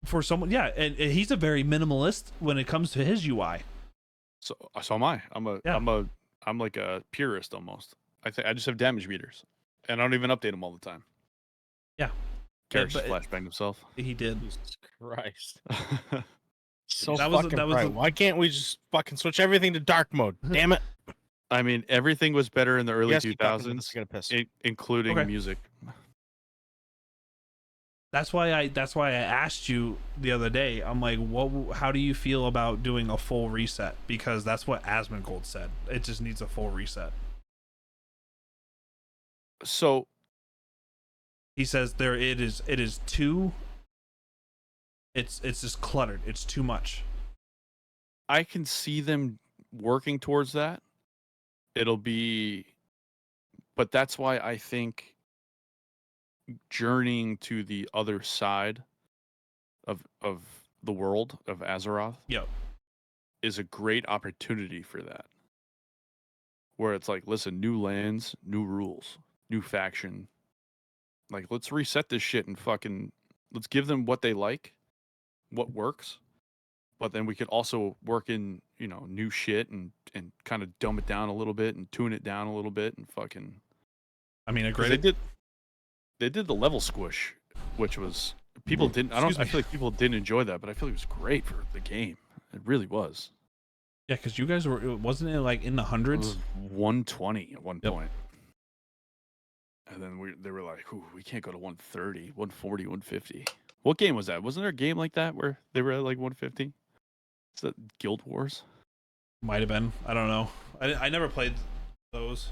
Speaker 1: For someone, yeah, and he's a very minimalist when it comes to his UI.
Speaker 3: So am I. I'm like a purist almost. I just have damage meters, and I don't even update them all the time.
Speaker 1: Yeah,
Speaker 3: Garrett just flashbanged himself.
Speaker 1: He did.
Speaker 2: Jesus Christ.
Speaker 1: So
Speaker 2: that was right. Why can't we just fucking switch everything to dark mode? Damn it.
Speaker 3: I mean, everything was better in the early
Speaker 2: 2000s,
Speaker 3: including music.
Speaker 1: That's why I asked you the other day. I'm like, how do you feel about doing a full reset? Because that's what Asmongold said. It just needs a full reset.
Speaker 3: So
Speaker 1: he says it is too. It's just cluttered. It's too much.
Speaker 3: I can see them working towards that. But that's why I think journeying to the other side of the world of Azeroth is a great opportunity for that. Where it's like, listen, new lands, new rules, new faction. Like, let's reset this shit and let's give them what they like, what works, but then we could also work in, new shit and kind of dumb it down a little bit and tune it down a little bit and fucking.
Speaker 1: I mean,
Speaker 3: they did the level squish, which was people didn't. I feel like people didn't enjoy that, but I feel like it was great for the game. It really was.
Speaker 1: Yeah, because you guys wasn't it like in the hundreds?
Speaker 3: It was 120 at one point. And then they were like, "Ooh, we can't go to 130, 140, 150." What game was that? Wasn't there a game like that where they were at like 150? Is that Guild Wars?
Speaker 1: Might have been. I don't know. I never played those.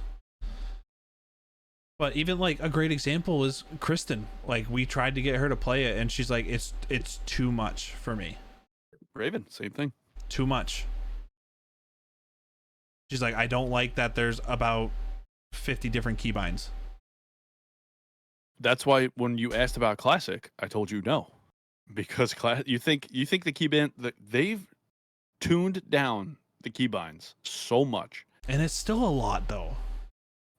Speaker 1: But even like a great example is Kristen. Like we tried to get her to play it, and she's like, "It's too much for me."
Speaker 3: Raven, same thing.
Speaker 1: Too much. She's like, "I don't like that there's about 50 different keybinds."
Speaker 3: That's why when you asked about Classic, I told you no, because you think the keybind that they've tuned down the keybinds so much,
Speaker 1: and it's still a lot though.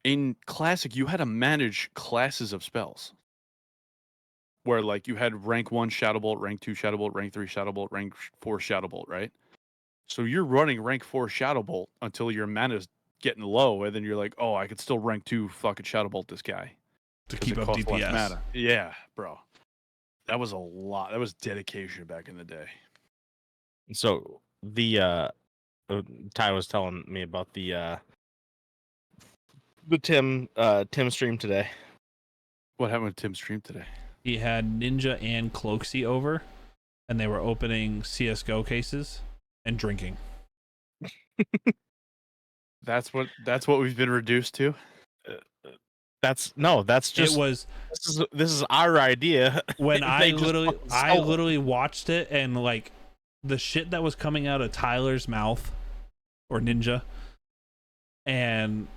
Speaker 3: In Classic, you had to manage classes of spells, where like you had rank 1 Shadow Bolt, rank 2 Shadow Bolt, rank 3 Shadow Bolt, rank 4 Shadow Bolt, right? So you're running rank 4 Shadow Bolt until your mana's getting low, and then you're like, oh, I could still rank 2 fucking Shadow Bolt this guy.
Speaker 1: To keep up DPS.
Speaker 3: Mana. Yeah, bro. That was a lot. That was dedication back in the day.
Speaker 2: So the Ty was telling me about the Tim stream today.
Speaker 3: What happened with Tim's stream today?
Speaker 1: He had Ninja and Cloaksy over, and they were opening CS:GO cases and drinking.
Speaker 3: That's what we've been reduced to.
Speaker 2: That's just
Speaker 1: it was.
Speaker 2: This is our idea.
Speaker 1: When I literally watched it, and like the shit that was coming out of Tyler's mouth, or Ninja, and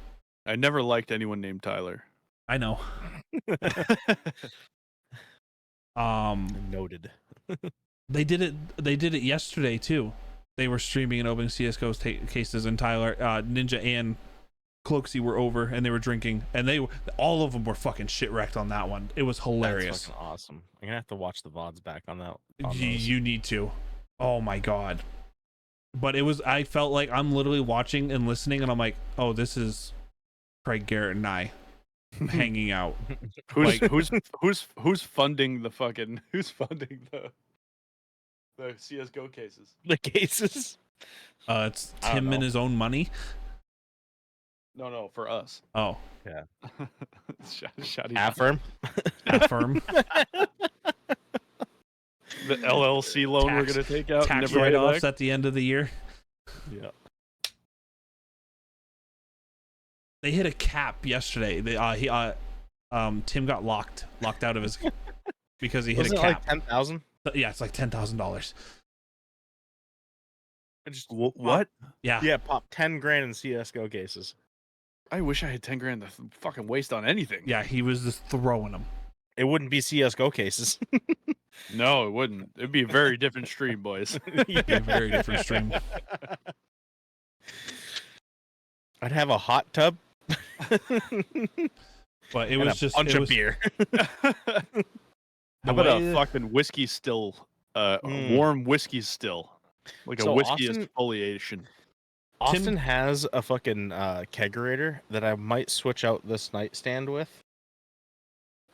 Speaker 3: I never liked anyone named Tyler.
Speaker 1: I know.
Speaker 2: Noted.
Speaker 1: They did it yesterday too. They were streaming and opening CS:GO cases, and Tyler, Ninja, and Cloaksy were over, and they were drinking, and all of them were fucking shit wrecked on that one. It was hilarious.
Speaker 2: That's fucking awesome. I'm gonna have to watch the VODs back on that.
Speaker 1: You need to. Oh my god. But I felt like I'm literally watching and listening, and I'm like, oh, this is Craig, Garrett, and I hanging out.
Speaker 3: Who's funding the fucking the CS:GO cases?
Speaker 2: The cases?
Speaker 1: It's Tim and his own money.
Speaker 3: No, for us.
Speaker 1: Oh.
Speaker 2: Yeah.
Speaker 1: Affirm.
Speaker 3: The LLC loan we're gonna take out.
Speaker 1: Tax write-offs at the end of the year.
Speaker 3: Yeah.
Speaker 1: They hit a cap yesterday. Tim got locked out of his because he hit
Speaker 2: Wasn't
Speaker 1: a
Speaker 2: it like
Speaker 1: cap.
Speaker 2: 10,000?
Speaker 1: Yeah, it's like $10,000.
Speaker 2: I just
Speaker 3: What?
Speaker 1: Yeah.
Speaker 2: Yeah, pop 10 grand in CS:GO cases.
Speaker 3: I wish I had 10 grand to fucking waste on anything.
Speaker 1: Yeah, he was just throwing them.
Speaker 2: It wouldn't be CS:GO cases.
Speaker 3: No, it wouldn't. It'd be a very different stream, boys.
Speaker 1: It'd be a very different stream.
Speaker 2: I'd have a hot tub.
Speaker 1: But it
Speaker 2: and
Speaker 1: was
Speaker 2: a
Speaker 1: just
Speaker 2: bunch
Speaker 1: it
Speaker 2: of
Speaker 1: was,
Speaker 2: beer.
Speaker 3: How about
Speaker 1: way-
Speaker 3: a fucking whiskey still, a warm whiskey still, like
Speaker 2: So
Speaker 3: a whiskey
Speaker 2: Austin-
Speaker 3: exfoliation.
Speaker 2: Austin has a fucking kegerator that I might switch out this nightstand with,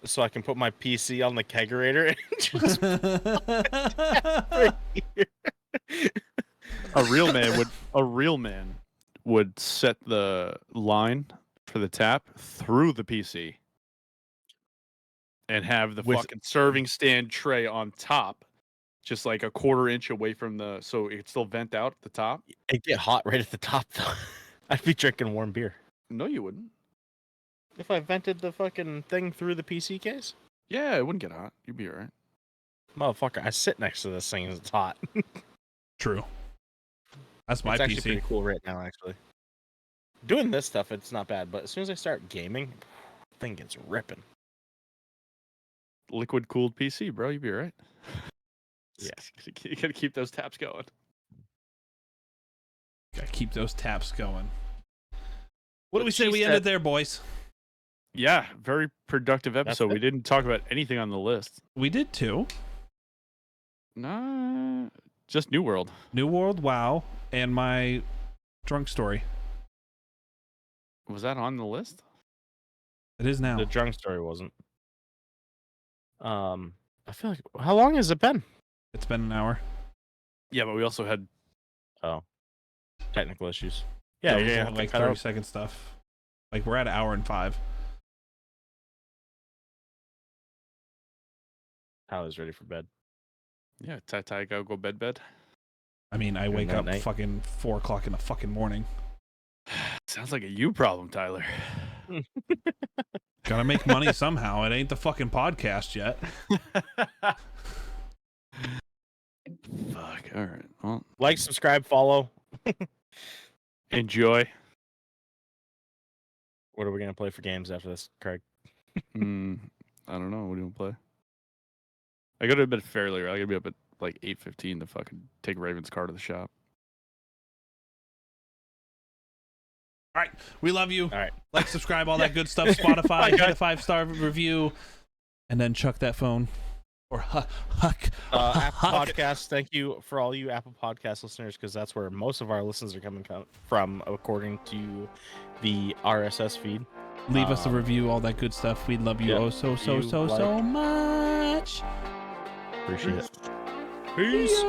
Speaker 2: so I can put my PC on the kegerator and just right here.
Speaker 3: A real man would set the line for the tap through the PC and have the
Speaker 2: With-
Speaker 3: fucking serving stand tray on top, just like a quarter inch away from so it could still vent out at the top.
Speaker 2: It'd get hot right at the top, though. I'd be drinking warm beer.
Speaker 3: No, you wouldn't.
Speaker 2: If I vented the fucking thing through the PC case?
Speaker 3: Yeah, it wouldn't get hot. You'd be all right.
Speaker 2: Motherfucker, I sit next to this thing and it's hot.
Speaker 1: True. That's my
Speaker 2: It's actually
Speaker 1: PC.
Speaker 2: pretty cool right now, actually. Doing this stuff, it's not bad, but as soon as I start gaming, the thing gets ripping.
Speaker 3: Liquid cooled PC, bro. You'd be all right.
Speaker 2: Yeah.
Speaker 3: You gotta keep those taps going.
Speaker 1: Gotta keep those taps going. What do
Speaker 2: But
Speaker 1: we say
Speaker 2: she
Speaker 1: we
Speaker 2: said-
Speaker 1: ended there, boys?
Speaker 3: Yeah, very productive episode.
Speaker 2: it.
Speaker 3: We didn't talk about anything on the list.
Speaker 1: We did too.
Speaker 3: Nah, just New World.
Speaker 1: New World, WoW, and my drunk story.
Speaker 3: Was that on the list?
Speaker 1: It is now.
Speaker 2: The drunk story wasn't. I feel like, how long has it been?
Speaker 1: It's been an hour.
Speaker 3: Yeah, but we also had
Speaker 2: Oh, technical issues. Yeah,
Speaker 1: So
Speaker 2: you're
Speaker 1: it's
Speaker 2: gonna
Speaker 1: only
Speaker 2: have
Speaker 1: like
Speaker 2: to cut
Speaker 1: 30
Speaker 2: out.
Speaker 1: second stuff. Like we're at an hour and 5.
Speaker 2: Tyler's ready for bed.
Speaker 3: yeah. Ty, go bed.
Speaker 1: I mean, I
Speaker 2: And
Speaker 1: wake
Speaker 2: that
Speaker 1: up
Speaker 2: night.
Speaker 1: fucking 4 o'clock in the fucking morning.
Speaker 3: Sounds like a you problem, Tyler.
Speaker 1: Gotta make money somehow. It ain't the fucking podcast yet.
Speaker 3: Fuck. All right. Well,
Speaker 2: Like, subscribe, follow.
Speaker 3: enjoy.
Speaker 2: What are we gonna play for games after this, Craig?
Speaker 3: I don't know. What do you want to play? I go to bed fairly early. I gotta be up at like 8:15 to fucking take Raven's car to the shop.
Speaker 1: All right. We love you.
Speaker 2: All right.
Speaker 1: Like, subscribe, all that good stuff. Spotify,
Speaker 2: Bye,
Speaker 1: hit a
Speaker 2: guys.
Speaker 1: 5-star review, and then chuck that phone. Or huck.
Speaker 2: Apple Podcasts. Thank you for all you Apple Podcast listeners, because that's where most of our listens are coming from, according to the RSS feed.
Speaker 1: Leave us a review, all that good stuff. We love you
Speaker 2: yeah,
Speaker 1: so much.
Speaker 2: Appreciate it.
Speaker 1: Peace.